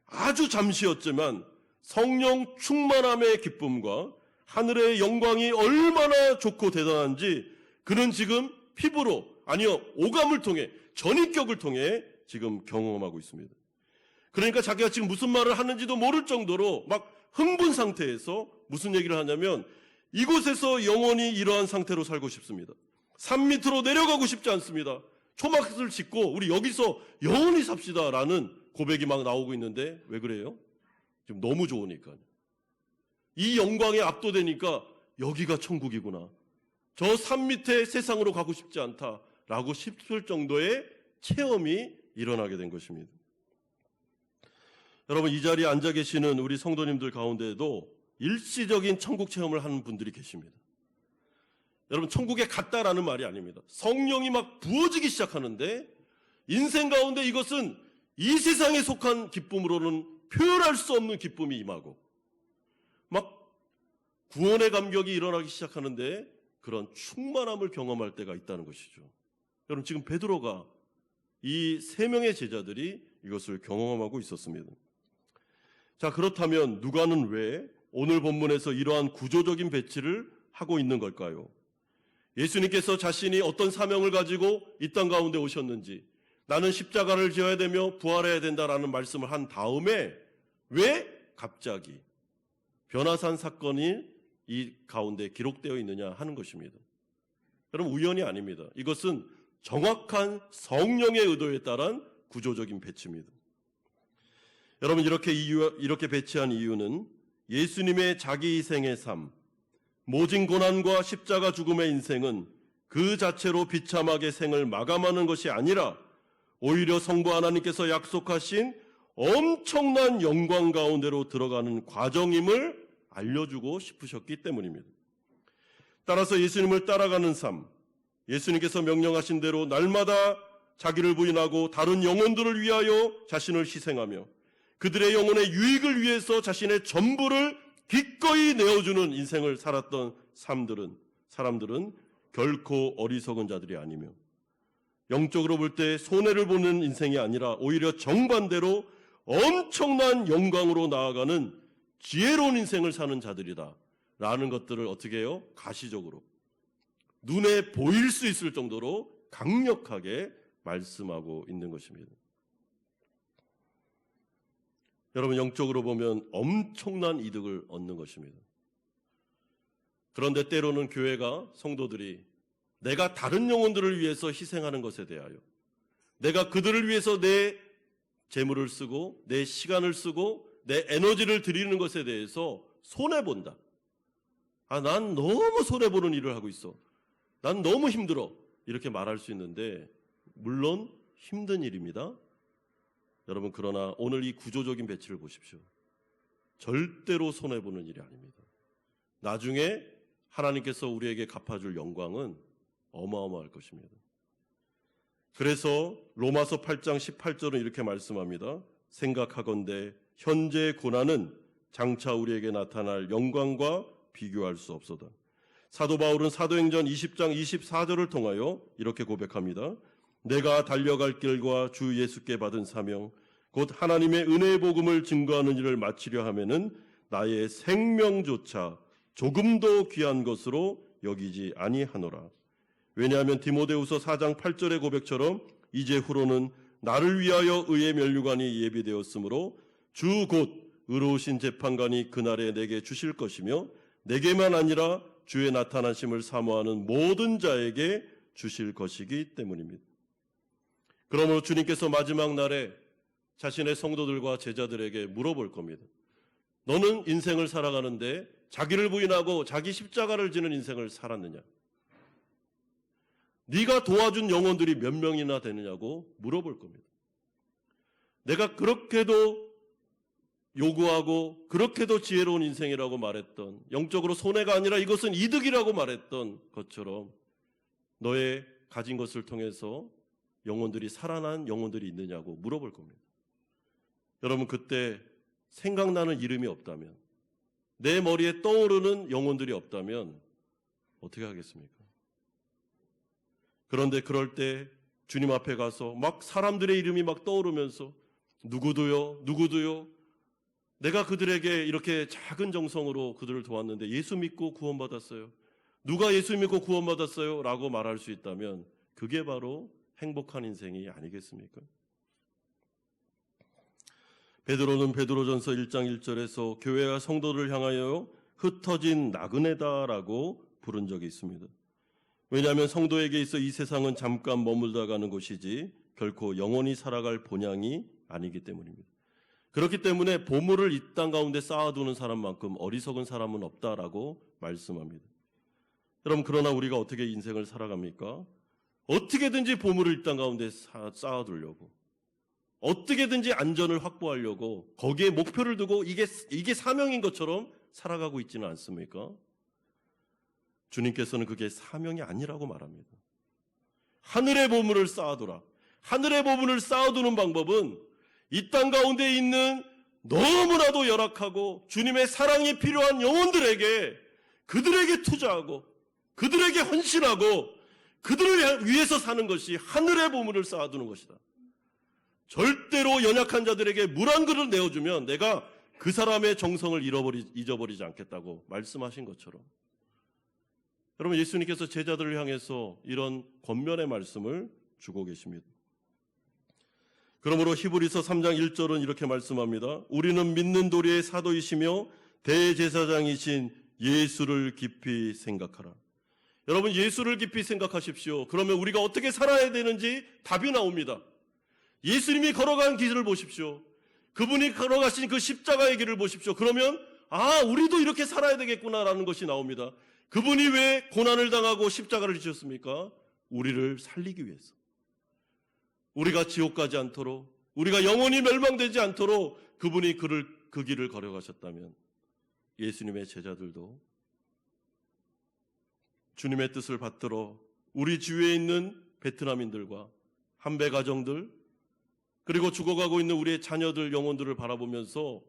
아주 잠시였지만 성령 충만함의 기쁨과 하늘의 영광이 얼마나 좋고 대단한지 그는 지금 피부로, 아니요, 오감을 통해, 전인격을 통해 지금 경험하고 있습니다. 그러니까 자기가 지금 무슨 말을 하는지도 모를 정도로 막 흥분 상태에서 무슨 얘기를 하냐면 이곳에서 영원히 이러한 상태로 살고 싶습니다. 산 밑으로 내려가고 싶지 않습니다. 초막을 짓고 우리 여기서 영원히 삽시다 라는 고백이 막 나오고 있는데 왜 그래요? 지금 너무 좋으니까요. 이 영광에 압도되니까 여기가 천국이구나. 저 산 밑에 세상으로 가고 싶지 않다라고 싶을 정도의 체험이 일어나게 된 것입니다. 여러분, 이 자리에 앉아 계시는 우리 성도님들 가운데에도 일시적인 천국 체험을 하는 분들이 계십니다. 여러분, 천국에 갔다라는 말이 아닙니다. 성령이 막 부어지기 시작하는데 인생 가운데 이것은 이 세상에 속한 기쁨으로는 표현할 수 없는 기쁨이 임하고 막 구원의 감격이 일어나기 시작하는데 그런 충만함을 경험할 때가 있다는 것이죠. 여러분, 지금 베드로가 이 세 명의 제자들이 이것을 경험하고 있었습니다. 자, 그렇다면 누가는 왜 오늘 본문에서 이러한 구조적인 배치를 하고 있는 걸까요? 예수님께서 자신이 어떤 사명을 가지고 이 땅 가운데 오셨는지, 나는 십자가를 지어야 되며 부활해야 된다라는 말씀을 한 다음에 왜 갑자기 변화산 사건이 이 가운데 기록되어 있느냐 하는 것입니다. 여러분, 우연이 아닙니다. 이것은 정확한 성령의 의도에 따른 구조적인 배치입니다. 여러분, 이렇게 배치한 이유는 예수님의 자기 희생의 삶, 모진 고난과 십자가 죽음의 인생은 그 자체로 비참하게 생을 마감하는 것이 아니라 오히려 성부 하나님께서 약속하신 엄청난 영광 가운데로 들어가는 과정임을 알려주고 싶으셨기 때문입니다. 따라서 예수님을 따라가는 삶, 예수님께서 명령하신 대로 날마다 자기를 부인하고 다른 영혼들을 위하여 자신을 희생하며 그들의 영혼의 유익을 위해서 자신의 전부를 기꺼이 내어주는 인생을 살았던 사람들은 결코 어리석은 자들이 아니며 영적으로 볼 때 손해를 보는 인생이 아니라 오히려 정반대로 엄청난 영광으로 나아가는 지혜로운 인생을 사는 자들이다 라는 것들을 어떻게 해요? 가시적으로 눈에 보일 수 있을 정도로 강력하게 말씀하고 있는 것입니다. 여러분, 영적으로 보면 엄청난 이득을 얻는 것입니다. 그런데 때로는 교회가, 성도들이 내가 다른 영혼들을 위해서 희생하는 것에 대하여, 내가 그들을 위해서 내 재물을 쓰고 내 시간을 쓰고 내 에너지를 드리는 것에 대해서 손해본다. 난 너무 손해보는 일을 하고 있어. 난 너무 힘들어. 이렇게 말할 수 있는데 물론 힘든 일입니다. 여러분, 그러나 오늘 이 구조적인 배치를 보십시오. 절대로 손해보는 일이 아닙니다. 나중에 하나님께서 우리에게 갚아줄 영광은 어마어마할 것입니다. 그래서 로마서 8장 18절은 이렇게 말씀합니다. 생각하건대 현재의 고난은 장차 우리에게 나타날 영광과 비교할 수 없소다. 사도 바울은 사도행전 20장 24절을 통하여 이렇게 고백합니다. 내가 달려갈 길과 주 예수께 받은 사명 곧 하나님의 은혜의 복음을 증거하는 일을 마치려 하면은 나의 생명조차 조금도 귀한 것으로 여기지 아니하노라. 왜냐하면 디모데후서 4장 8절의 고백처럼 이제후로는 나를 위하여 의의 면류관이 예비되었으므로 주 곧 의로우신 재판관이 그날에 내게 주실 것이며 내게만 아니라 주의 나타나심을 사모하는 모든 자에게 주실 것이기 때문입니다. 그러므로 주님께서 마지막 날에 자신의 성도들과 제자들에게 물어볼 겁니다. 너는 인생을 살아가는데 자기를 부인하고 자기 십자가를 지는 인생을 살았느냐? 네가 도와준 영혼들이 몇 명이나 되느냐고 물어볼 겁니다. 내가 그렇게도 요구하고 그렇게도 지혜로운 인생이라고 말했던, 영적으로 손해가 아니라 이것은 이득이라고 말했던 것처럼 너의 가진 것을 통해서 영혼들이 살아난 영혼들이 있느냐고 물어볼 겁니다. 여러분, 그때 생각나는 이름이 없다면, 내 머리에 떠오르는 영혼들이 없다면 어떻게 하겠습니까? 그런데 그럴 때 주님 앞에 가서 막 사람들의 이름이 막 떠오르면서 누구도요, 누구도요, 내가 그들에게 이렇게 작은 정성으로 그들을 도왔는데 예수 믿고 구원받았어요. 누가 예수 믿고 구원받았어요? 라고 말할 수 있다면 그게 바로 행복한 인생이 아니겠습니까? 베드로는 베드로전서 1장 1절에서 교회와 성도를 향하여 흩어진 나그네다라고 부른 적이 있습니다. 왜냐하면 성도에게 있어 이 세상은 잠깐 머물다 가는 곳이지 결코 영원히 살아갈 본향이 아니기 때문입니다. 그렇기 때문에 보물을 이 땅 가운데 쌓아두는 사람만큼 어리석은 사람은 없다라고 말씀합니다. 여러분, 그러나 우리가 어떻게 인생을 살아갑니까? 어떻게든지 보물을 이 땅 가운데 쌓아두려고, 어떻게든지 안전을 확보하려고 거기에 목표를 두고 이게 사명인 것처럼 살아가고 있지는 않습니까? 주님께서는 그게 사명이 아니라고 말합니다. 하늘의 보물을 쌓아두라. 하늘의 보물을 쌓아두는 방법은 이 땅 가운데 있는 너무나도 열악하고 주님의 사랑이 필요한 영혼들에게, 그들에게 투자하고 그들에게 헌신하고 그들을 위해서 사는 것이 하늘의 보물을 쌓아두는 것이다. 절대로 연약한 자들에게 물 한 그릇 내어주면 내가 그 사람의 정성을 잊어버리지 않겠다고 말씀하신 것처럼, 여러분, 예수님께서 제자들을 향해서 이런 권면의 말씀을 주고 계십니다. 그러므로 히브리서 3장 1절은 이렇게 말씀합니다. 우리는 믿는 도리의 사도이시며 대제사장이신 예수를 깊이 생각하라. 여러분, 예수를 깊이 생각하십시오. 그러면 우리가 어떻게 살아야 되는지 답이 나옵니다. 예수님이 걸어간 길을 보십시오. 그분이 걸어가신 그 십자가의 길을 보십시오. 그러면 우리도 이렇게 살아야 되겠구나라는 것이 나옵니다. 그분이 왜 고난을 당하고 십자가를 지셨습니까? 우리를 살리기 위해서. 우리가 지옥 가지 않도록, 우리가 영원히 멸망되지 않도록 그분이 그 길을 걸어가셨다면 예수님의 제자들도 주님의 뜻을 받들어 우리 주위에 있는 베트남인들과 한배 가정들, 그리고 죽어가고 있는 우리의 자녀들, 영혼들을 바라보면서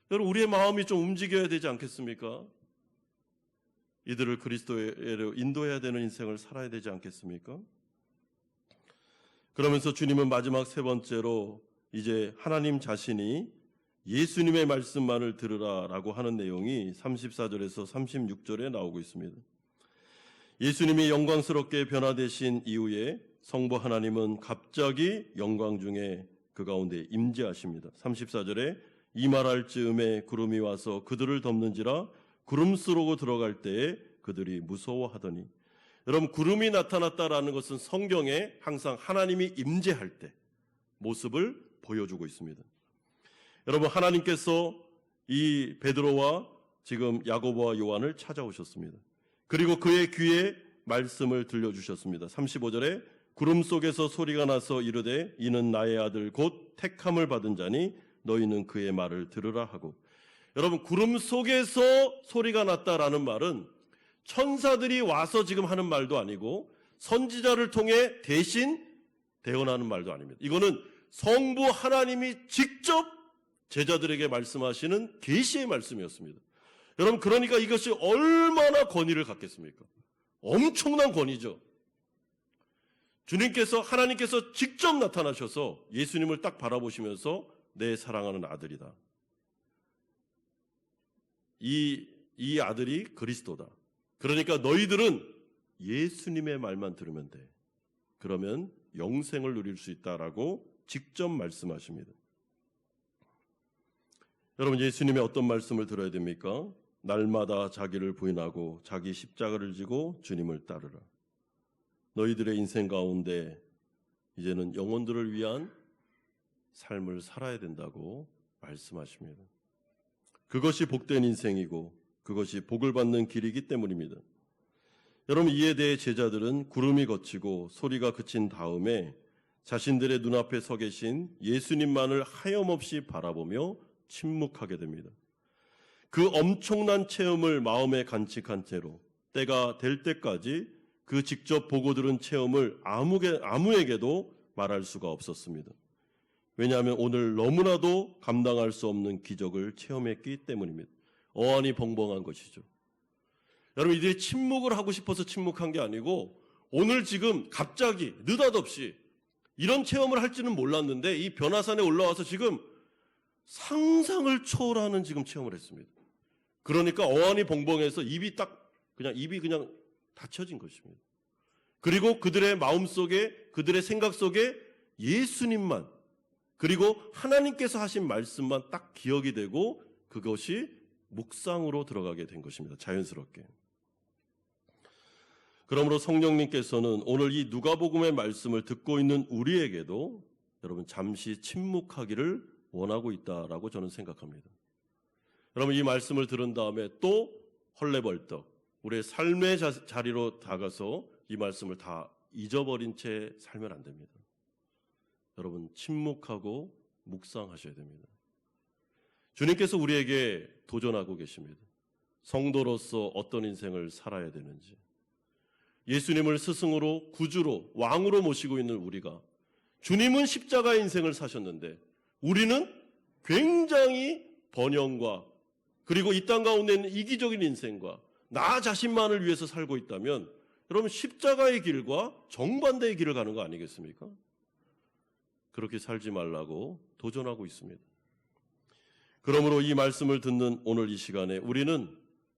여러분, 우리의 마음이 좀 움직여야 되지 않겠습니까? 이들을 그리스도로 인도해야 되는 인생을 살아야 되지 않겠습니까? 그러면서 주님은 마지막 세 번째로 이제 하나님 자신이 예수님의 말씀만을 들으라라고 하는 내용이 34절에서 36절에 나오고 있습니다. 예수님이 영광스럽게 변화되신 이후에 성부 하나님은 갑자기 영광 중에 그 가운데 임재하십니다. 34절에 이 말할 즈음에 구름이 와서 그들을 덮는지라 구름 속으로 들어갈 때에 그들이 무서워하더니, 여러분, 구름이 나타났다라는 것은 성경에 항상 하나님이 임재할 때 모습을 보여주고 있습니다. 여러분, 하나님께서 이 베드로와 지금 야고보와 요한을 찾아오셨습니다. 그리고 그의 귀에 말씀을 들려주셨습니다. 35절에 구름 속에서 소리가 나서 이르되 이는 나의 아들 곧 택함을 받은 자니 너희는 그의 말을 들으라 하고, 여러분, 구름 속에서 소리가 났다라는 말은 천사들이 와서 지금 하는 말도 아니고 선지자를 통해 대신 대언하는 말도 아닙니다. 이거는 성부 하나님이 직접 제자들에게 말씀하시는 계시의 말씀이었습니다. 여러분, 그러니까 이것이 얼마나 권위를 갖겠습니까? 엄청난 권위죠. 주님께서, 하나님께서 직접 나타나셔서 예수님을 딱 바라보시면서 내 사랑하는 아들이다. 이 아들이 그리스도다. 그러니까 너희들은 예수님의 말만 들으면 돼. 그러면 영생을 누릴 수 있다라고 직접 말씀하십니다. 여러분, 예수님의 어떤 말씀을 들어야 됩니까? 날마다 자기를 부인하고 자기 십자가를 지고 주님을 따르라. 너희들의 인생 가운데 이제는 영혼들을 위한 삶을 살아야 된다고 말씀하십니다. 그것이 복된 인생이고 그것이 복을 받는 길이기 때문입니다. 여러분, 이에 대해 제자들은 구름이 걷히고 소리가 그친 다음에 자신들의 눈앞에 서 계신 예수님만을 하염없이 바라보며 침묵하게 됩니다. 그 엄청난 체험을 마음에 간직한 채로 때가 될 때까지 그 직접 보고 들은 체험을 아무에게도 말할 수가 없었습니다. 왜냐하면 오늘 너무나도 감당할 수 없는 기적을 체험했기 때문입니다. 어안이 벙벙한 것이죠. 여러분, 이들이 침묵을 하고 싶어서 침묵한 게 아니고 오늘 지금 갑자기 느닷없이 이런 체험을 할지는 몰랐는데 이 변화산에 올라와서 지금 상상을 초월하는 지금 체험을 했습니다. 그러니까 어안이 벙벙해서 입이 그냥 닫혀진 것입니다. 그리고 그들의 마음속에, 그들의 생각 속에 예수님만, 그리고 하나님께서 하신 말씀만 딱 기억이 되고 그것이 묵상으로 들어가게 된 것입니다. 자연스럽게. 그러므로 성령님께서는 오늘 이 누가복음의 말씀을 듣고 있는 우리에게도 여러분 잠시 침묵하기를 원하고 있다라고 저는 생각합니다. 여러분, 이 말씀을 들은 다음에 또 헐레벌떡 우리의 삶의 자리로 다가서 이 말씀을 다 잊어버린 채 살면 안 됩니다. 여러분, 침묵하고 묵상하셔야 됩니다. 주님께서 우리에게 도전하고 계십니다. 성도로서 어떤 인생을 살아야 되는지. 예수님을 스승으로, 구주로, 왕으로 모시고 있는 우리가, 주님은 십자가의 인생을 사셨는데 우리는 굉장히 번영과 그리고 이 땅 가운데 있는 이기적인 인생과 나 자신만을 위해서 살고 있다면 여러분, 십자가의 길과 정반대의 길을 가는 거 아니겠습니까? 그렇게 살지 말라고 도전하고 있습니다. 그러므로 이 말씀을 듣는 오늘 이 시간에 우리는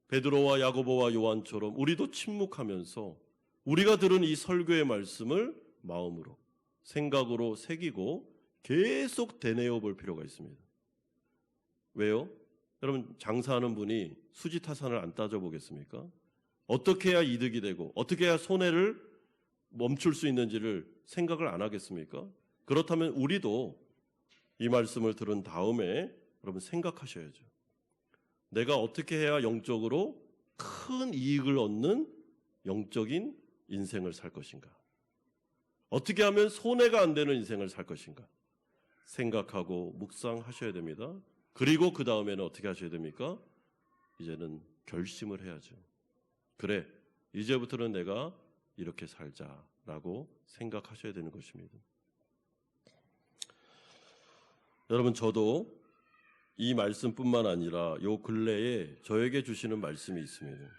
베드로와 야고보와 요한처럼 우리도 침묵하면서 우리가 들은 이 설교의 말씀을 마음으로, 생각으로 새기고 계속 되뇌어 볼 필요가 있습니다. 왜요? 여러분, 장사하는 분이 수지타산을 안 따져보겠습니까? 어떻게 해야 이득이 되고 어떻게 해야 손해를 멈출 수 있는지를 생각을 안 하겠습니까? 그렇다면 우리도 이 말씀을 들은 다음에 여러분 생각하셔야죠. 내가 어떻게 해야 영적으로 큰 이익을 얻는 영적인 인생을 살 것인가? 어떻게 하면 손해가 안 되는 인생을 살 것인가? 생각하고 묵상하셔야 됩니다. 그리고 그 다음에는 어떻게 하셔야 됩니까? 이제는 결심을 해야죠. 그래, 이제부터는 내가 이렇게 살자라고 생각하셔야 되는 것입니다. 여러분, 저도 이 말씀뿐만 아니라 요 근래에 저에게 주시는 말씀이 있습니다.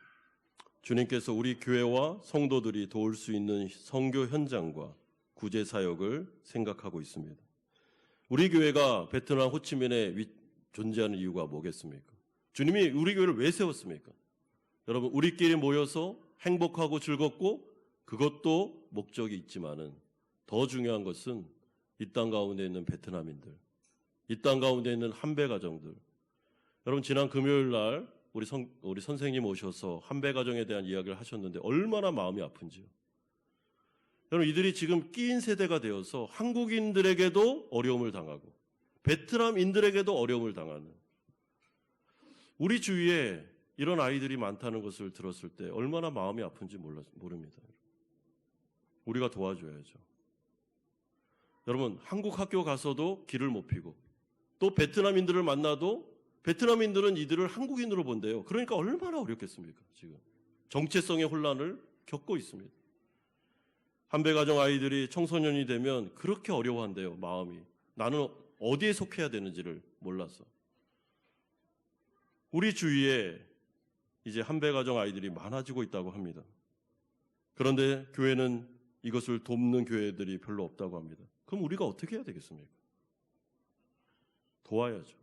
주님께서 우리 교회와 성도들이 도울 수 있는 선교 현장과 구제 사역을 생각하고 있습니다. 우리 교회가 베트남 호치민에 존재하는 이유가 뭐겠습니까? 주님이 우리 교회를 왜 세웠습니까? 여러분, 우리끼리 모여서 행복하고 즐겁고 그것도 목적이 있지만은 더 중요한 것은 이 땅 가운데 있는 베트남인들, 이 땅 가운데 있는 한배 가정들. 여러분, 지난 금요일 날 우리 선생님 오셔서 한배 가정에 대한 이야기를 하셨는데 얼마나 마음이 아픈지요. 여러분, 이들이 지금 끼인 세대가 되어서 한국인들에게도 어려움을 당하고 베트남인들에게도 어려움을 당하는, 우리 주위에 이런 아이들이 많다는 것을 들었을 때 얼마나 마음이 아픈지 모릅니다. 우리가 도와줘야죠. 여러분, 한국 학교 가서도 길을 못 피고 또 베트남인들을 만나도 베트남인들은 이들을 한국인으로 본대요. 그러니까 얼마나 어렵겠습니까? 지금 정체성의 혼란을 겪고 있습니다. 한배 가정 아이들이 청소년이 되면 그렇게 어려워한대요. 마음이. 나는 어디에 속해야 되는지를 몰라서. 우리 주위에 이제 한배 가정 아이들이 많아지고 있다고 합니다. 그런데 교회는 이것을 돕는 교회들이 별로 없다고 합니다. 그럼 우리가 어떻게 해야 되겠습니까? 도와야죠.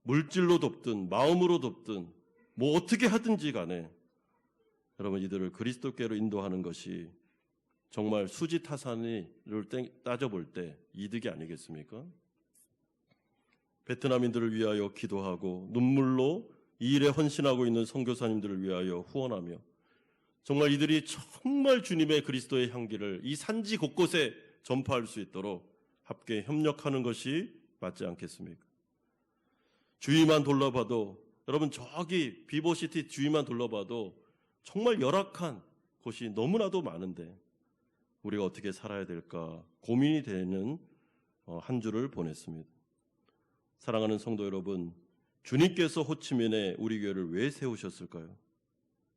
물질로 돕든 마음으로 돕든 뭐 어떻게 하든지 간에 여러분, 이들을 그리스도께로 인도하는 것이 정말 수지타산을 따져볼 때 이득이 아니겠습니까? 베트남인들을 위하여 기도하고 눈물로 이 일에 헌신하고 있는 선교사님들을 위하여 후원하며 정말 이들이 정말 주님의 그리스도의 향기를 이 산지 곳곳에 전파할 수 있도록 함께 협력하는 것이 맞지 않겠습니까? 주위만 둘러봐도, 여러분, 저기 비버시티 주위만 둘러봐도 정말 열악한 곳이 너무나도 많은데 우리가 어떻게 살아야 될까 고민이 되는 한 주를 보냈습니다. 사랑하는 성도 여러분, 주님께서 호치민에 우리 교회를 왜 세우셨을까요?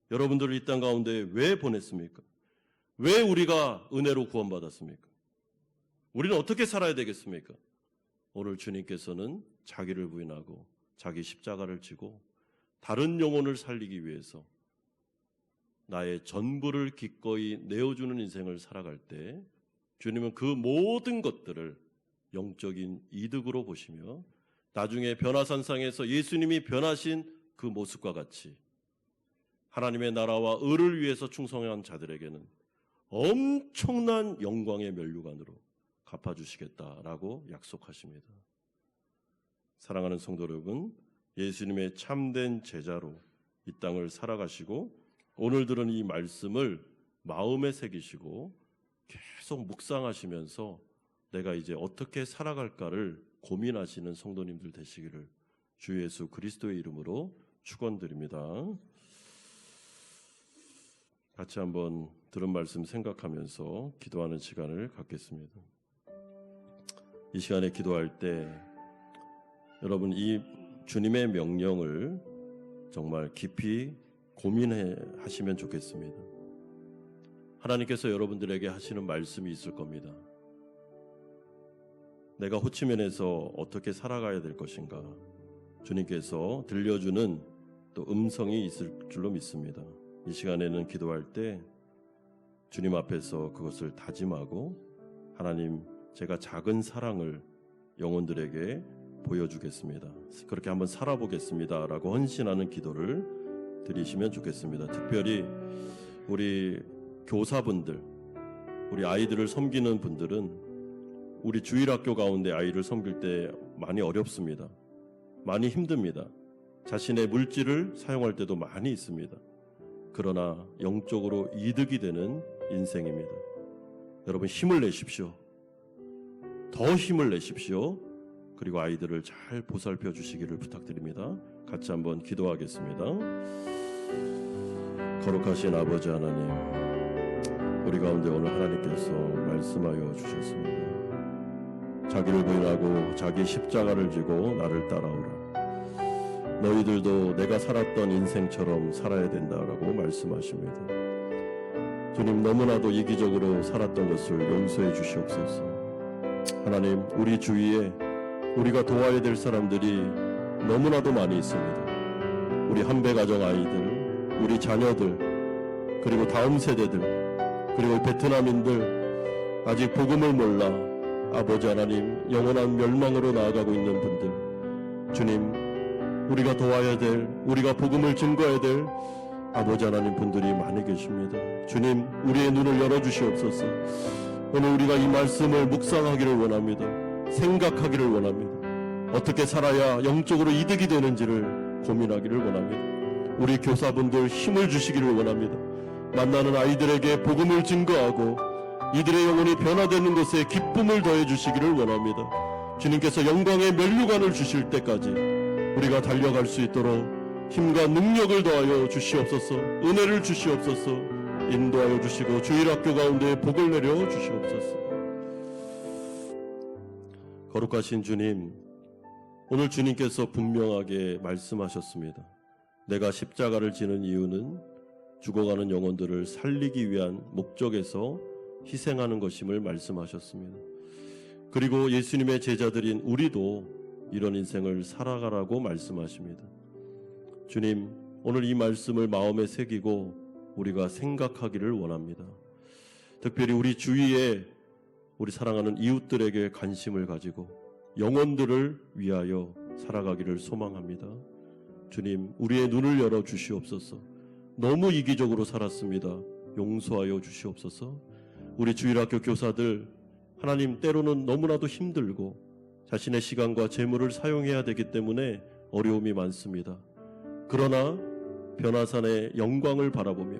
여러분들을 이 땅 가운데 왜 보냈습니까? 왜 우리가 은혜로 구원받았습니까? 우리는 어떻게 살아야 되겠습니까? 오늘 주님께서는 자기를 부인하고 자기 십자가를 지고 다른 영혼을 살리기 위해서 나의 전부를 기꺼이 내어주는 인생을 살아갈 때 주님은 그 모든 것들을 영적인 이득으로 보시며 나중에 변화산상에서 예수님이 변하신 그 모습과 같이 하나님의 나라와 의를 위해서 충성한 자들에게는 엄청난 영광의 면류관으로 갚아주시겠다라고 약속하십니다. 사랑하는 성도 여러분, 예수님의 참된 제자로 이 땅을 살아가시고 오늘 들은 이 말씀을 마음에 새기시고 계속 묵상하시면서 내가 이제 어떻게 살아갈까를 고민하시는 성도님들 되시기를 주 예수 그리스도의 이름으로 축원드립니다. 같이 한번 들은 말씀 생각하면서 기도하는 시간을 갖겠습니다. 이 시간에 기도할 때 여러분, 이 주님의 명령을 정말 깊이 고민해 하시면 좋겠습니다. 하나님께서 여러분들에게 하시는 말씀이 있을 겁니다. 내가 호치민에서 어떻게 살아가야 될 것인가, 주님께서 들려주는 또 음성이 있을 줄로 믿습니다. 이 시간에는 기도할 때 주님 앞에서 그것을 다짐하고 하나님, 제가 작은 사랑을 영혼들에게 보여주겠습니다. 그렇게 한번 살아보겠습니다 라고 헌신하는 기도를 드리시면 좋겠습니다. 특별히 우리 교사분들, 우리 아이들을 섬기는 분들은 우리 주일학교 가운데 아이를 섬길 때 많이 어렵습니다. 많이 힘듭니다. 자신의 물질을 사용할 때도 많이 있습니다. 그러나 영적으로 이득이 되는 인생입니다. 여러분, 힘을 내십시오. 더 힘을 내십시오. 그리고 아이들을 잘 보살펴 주시기를 부탁드립니다. 같이 한번 기도하겠습니다. 거룩하신 아버지 하나님, 우리 가운데 오늘 하나님께서 말씀하여 주셨습니다. 자기를 부인하고 자기 십자가를 지고 나를 따라오라. 너희들도 내가 살았던 인생처럼 살아야 된다라고 말씀하십니다. 주님, 너무나도 이기적으로 살았던 것을 용서해 주시옵소서. 하나님, 우리 주위에 우리가 도와야 될 사람들이 너무나도 많이 있습니다. 우리 한배 가정 아이들, 우리 자녀들, 그리고 다음 세대들, 그리고 베트남인들, 아직 복음을 몰라 아버지 하나님 영원한 멸망으로 나아가고 있는 분들, 주님, 우리가 도와야 될, 우리가 복음을 증거해야 될 아버지 하나님 분들이 많이 계십니다. 주님, 우리의 눈을 열어주시옵소서. 오늘 우리가 이 말씀을 묵상하기를 원합니다. 생각하기를 원합니다. 어떻게 살아야 영적으로 이득이 되는지를 고민하기를 원합니다. 우리 교사분들 힘을 주시기를 원합니다. 만나는 아이들에게 복음을 증거하고 이들의 영혼이 변화되는 것에 기쁨을 더해 주시기를 원합니다. 주님께서 영광의 면류관을 주실 때까지 우리가 달려갈 수 있도록 힘과 능력을 더하여 주시옵소서. 은혜를 주시옵소서. 인도하여 주시고 주일학교 가운데 복을 내려 주시옵소서. 거룩하신 주님, 오늘 주님께서 분명하게 말씀하셨습니다. 내가 십자가를 지는 이유는 죽어가는 영혼들을 살리기 위한 목적에서 희생하는 것임을 말씀하셨습니다. 그리고 예수님의 제자들인 우리도 이런 인생을 살아가라고 말씀하십니다. 주님, 오늘 이 말씀을 마음에 새기고 우리가 생각하기를 원합니다. 특별히 우리 주위에 우리 사랑하는 이웃들에게 관심을 가지고 영혼들을 위하여 살아가기를 소망합니다. 주님, 우리의 눈을 열어 주시옵소서. 너무 이기적으로 살았습니다. 용서하여 주시옵소서. 우리 주일학교 교사들, 하나님, 때로는 너무나도 힘들고 자신의 시간과 재물을 사용해야 되기 때문에 어려움이 많습니다. 그러나 변화산의 영광을 바라보며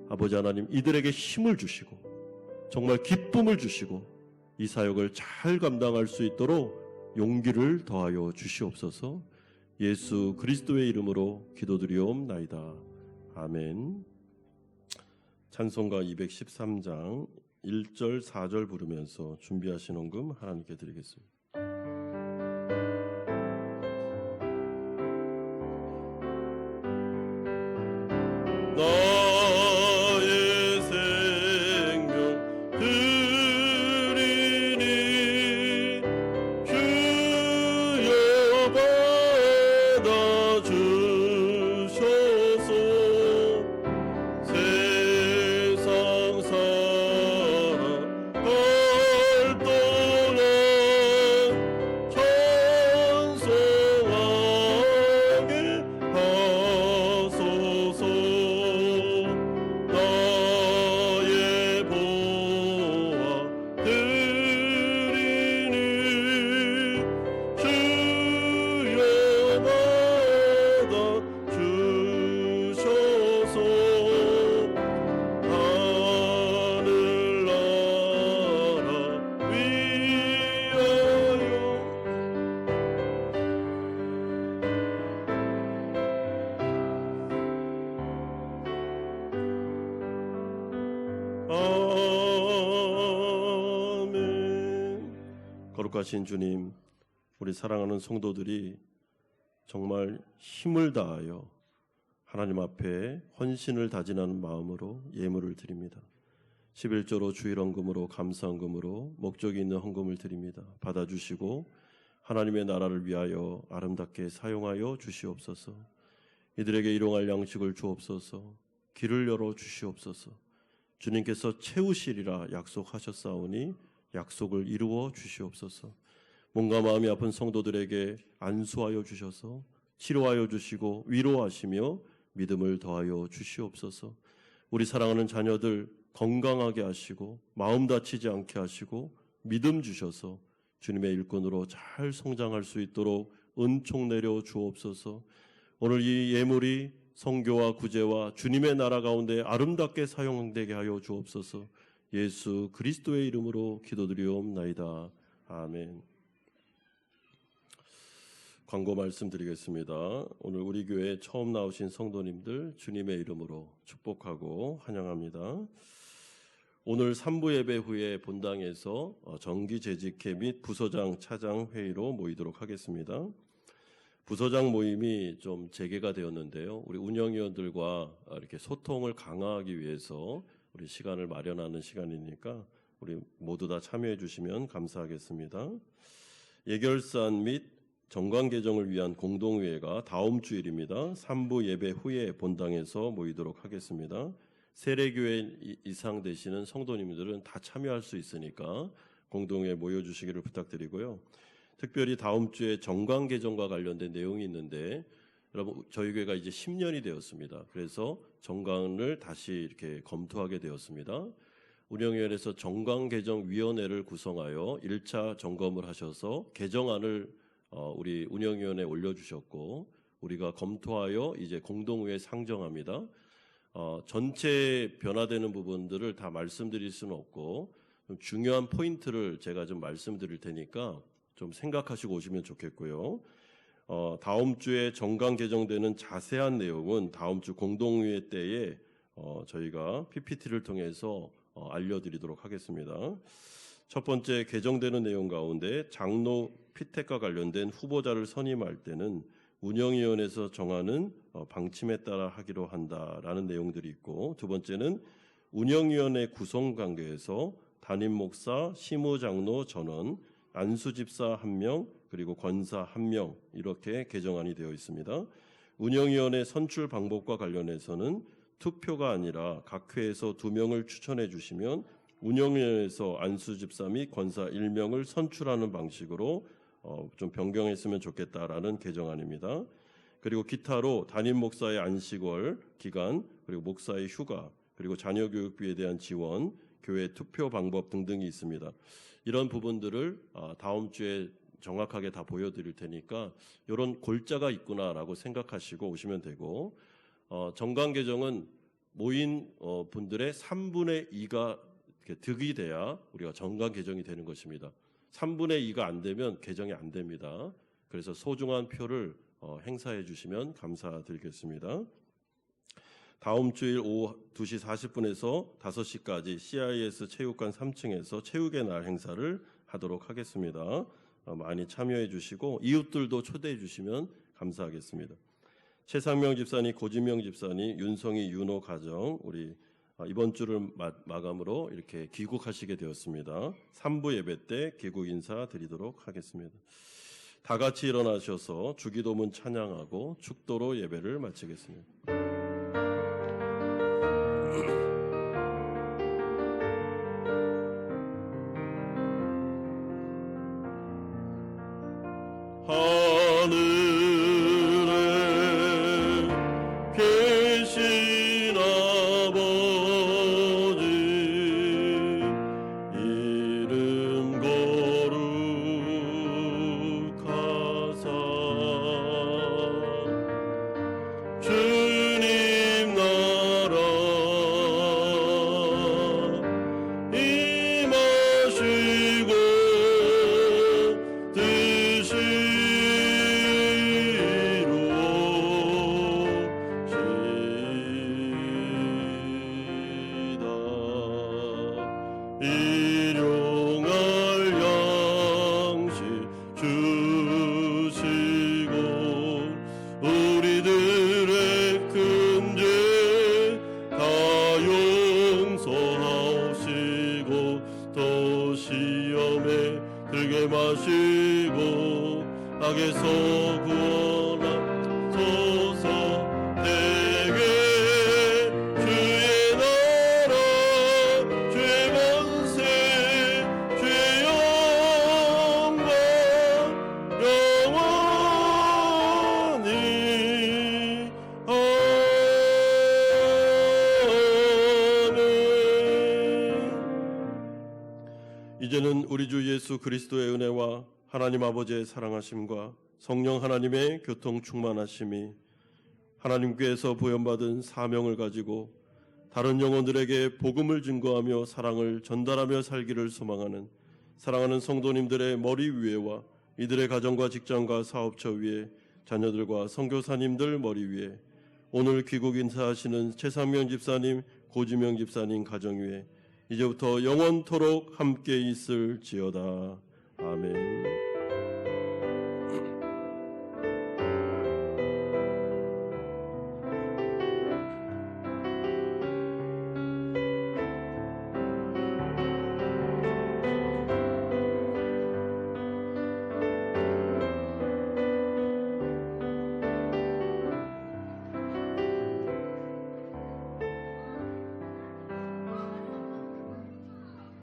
아버지 하나님, 이들에게 힘을 주시고 정말 기쁨을 주시고 이 사역을 잘 감당할 수 있도록 용기를 더하여 주시옵소서. 예수 그리스도의 이름으로 기도드리옵나이다. 아멘. 찬송가 213장 1절 4절 부르면서 준비하신 헌금 하나님께 드리겠습니다. 나의 생명 드리니 주여 받아주소서. 세상 사랑 활동한 찬송하게 하소서. 나의 보아 드리니 주여 받아주소서. 하늘나라 위하여 아멘. 거룩하신 주님, 우리 사랑하는 성도들이 정말 힘을 다하여 하나님 앞에 헌신을 다진하는 마음으로 예물을 드립니다. 11조로 주일헌금으로 감사헌금으로 목적이 있는 헌금을 드립니다. 받아주시고 하나님의 나라를 위하여 아름답게 사용하여 주시옵소서. 이들에게 일용할 양식을 주옵소서. 길을 열어 주시옵소서. 주님께서 채우시리라 약속하셨사오니 약속을 이루어 주시옵소서. 몸과 마음이 아픈 성도들에게 안수하여 주셔서 치료하여 주시고 위로하시며 믿음을 더하여 주시옵소서. 우리 사랑하는 자녀들 건강하게 하시고 마음 다치지 않게 하시고 믿음 주셔서 주님의 일꾼으로 잘 성장할 수 있도록 은총 내려 주옵소서. 오늘 이 예물이 성교와 구제와 주님의 나라 가운데 아름답게 사용되게 하여 주옵소서. 예수 그리스도의 이름으로 기도드리옵나이다. 아멘. 광고 말씀드리겠습니다. 오늘 우리 교회에 처음 나오신 성도님들 주님의 이름으로 축복하고 환영합니다. 오늘 3부 예배 후에 본당에서 정기 재직회 및 부서장 차장 회의로 모이도록 하겠습니다. 부서장 모임이 좀 재개가 되었는데요. 우리 운영위원들과 이렇게 소통을 강화하기 위해서 우리 시간을 마련하는 시간이니까 우리 모두 다 참여해 주시면 감사하겠습니다. 예결산 및 정관 개정을 위한 공동회의가 다음 주일입니다. 3부 예배 후에 본당에서 모이도록 하겠습니다. 세례교회 이상 되시는 성도님들은 다 참여할 수 있으니까 공동회에 모여주시기를 부탁드리고요. 특별히 다음 주에 정관 개정과 관련된 내용이 있는데 여러분 저희 교회가 이제 10년이 되었습니다. 그래서 정관을 다시 이렇게 검토하게 되었습니다. 운영위원회에서 정관개정위원회를 구성하여 1차 점검을 하셔서 개정안을 우리 운영위원회에 올려주셨고 우리가 검토하여 이제 공동회에 상정합니다. 전체 변화되는 부분들을 다 말씀드릴 수는 없고 좀 중요한 포인트를 제가 좀 말씀드릴 테니까 좀 생각하시고 오시면 좋겠고요. 다음 주에 정관 개정되는 자세한 내용은 다음 주 공동회의 때에 저희가 PPT를 통해서 알려드리도록 하겠습니다. 첫 번째 개정되는 내용 가운데 장로 피택과 관련된 후보자를 선임할 때는 운영위원회에서 정하는 방침에 따라 하기로 한다라는 내용들이 있고, 두 번째는 운영위원회 구성 관계에서 담임 목사, 시무장로 전원, 안수집사 1명, 그리고 권사 1명 이렇게 개정안이 되어 있습니다. 운영위원회 선출 방법과 관련해서는 투표가 아니라 각 회에서 2명을 추천해 주시면 운영위원회에서 안수집사 및 권사 1명을 선출하는 방식으로 좀 변경했으면 좋겠다라는 개정안입니다. 그리고 기타로 담임 목사의 안식월 기간, 그리고 목사의 휴가, 그리고 자녀 교육비에 대한 지원, 교회 투표 방법 등등이 있습니다. 이런 부분들을 다음 주에 정확하게 다 보여드릴 테니까 이런 골자가 있구나라고 생각하시고 오시면 되고, 정관 개정은 모인 분들의 3분의 2가 득이 돼야 우리가 정관 개정이 되는 것입니다. 3분의 2가 안 되면 개정이 안 됩니다. 그래서 소중한 표를 행사해 주시면 감사드리겠습니다. 다음 주일 오후 2시 40분에서 5시까지 CIS 체육관 3층에서 체육의 날 행사를 하도록 하겠습니다. 많이 참여해 주시고 이웃들도 초대해 주시면 감사하겠습니다. 최상명 집사님, 고진명 집사님, 윤성희, 윤호 가정 우리 이번 주를 마감으로 이렇게 귀국하시게 되었습니다. 3부 예배 때 귀국 인사 드리도록 하겠습니다. 다 같이 일어나셔서 주기도문 찬양하고 축도로 예배를 마치겠습니다. 하늘에 계신 아버지 이름 거룩하사 주님 나라 임하시고 일용할 양식 주시고 우리들의 큰 죄 다 용서하시고 또 시험에 들게 마시고 악에서 구원하소서. 내게 주의 나라 주의 권세 주의 영광 영원히 아멘. 이제는 우리 주 예수 그리스도의 은혜와 하나님 아버지의 사랑하심과 성령 하나님의 교통 충만하심이 하나님께서 부여받은 사명을 가지고 다른 영혼들에게 복음을 증거하며 사랑을 전달하며 살기를 소망하는 사랑하는 성도님들의 머리 위에와 이들의 가정과 직장과 사업처 위에 자녀들과 선교사님들 머리 위에 오늘 귀국 인사하시는 최상명 집사님, 고지명 집사님 가정 위에 이제부터 영원토록 함께 있을지어다. 아멘.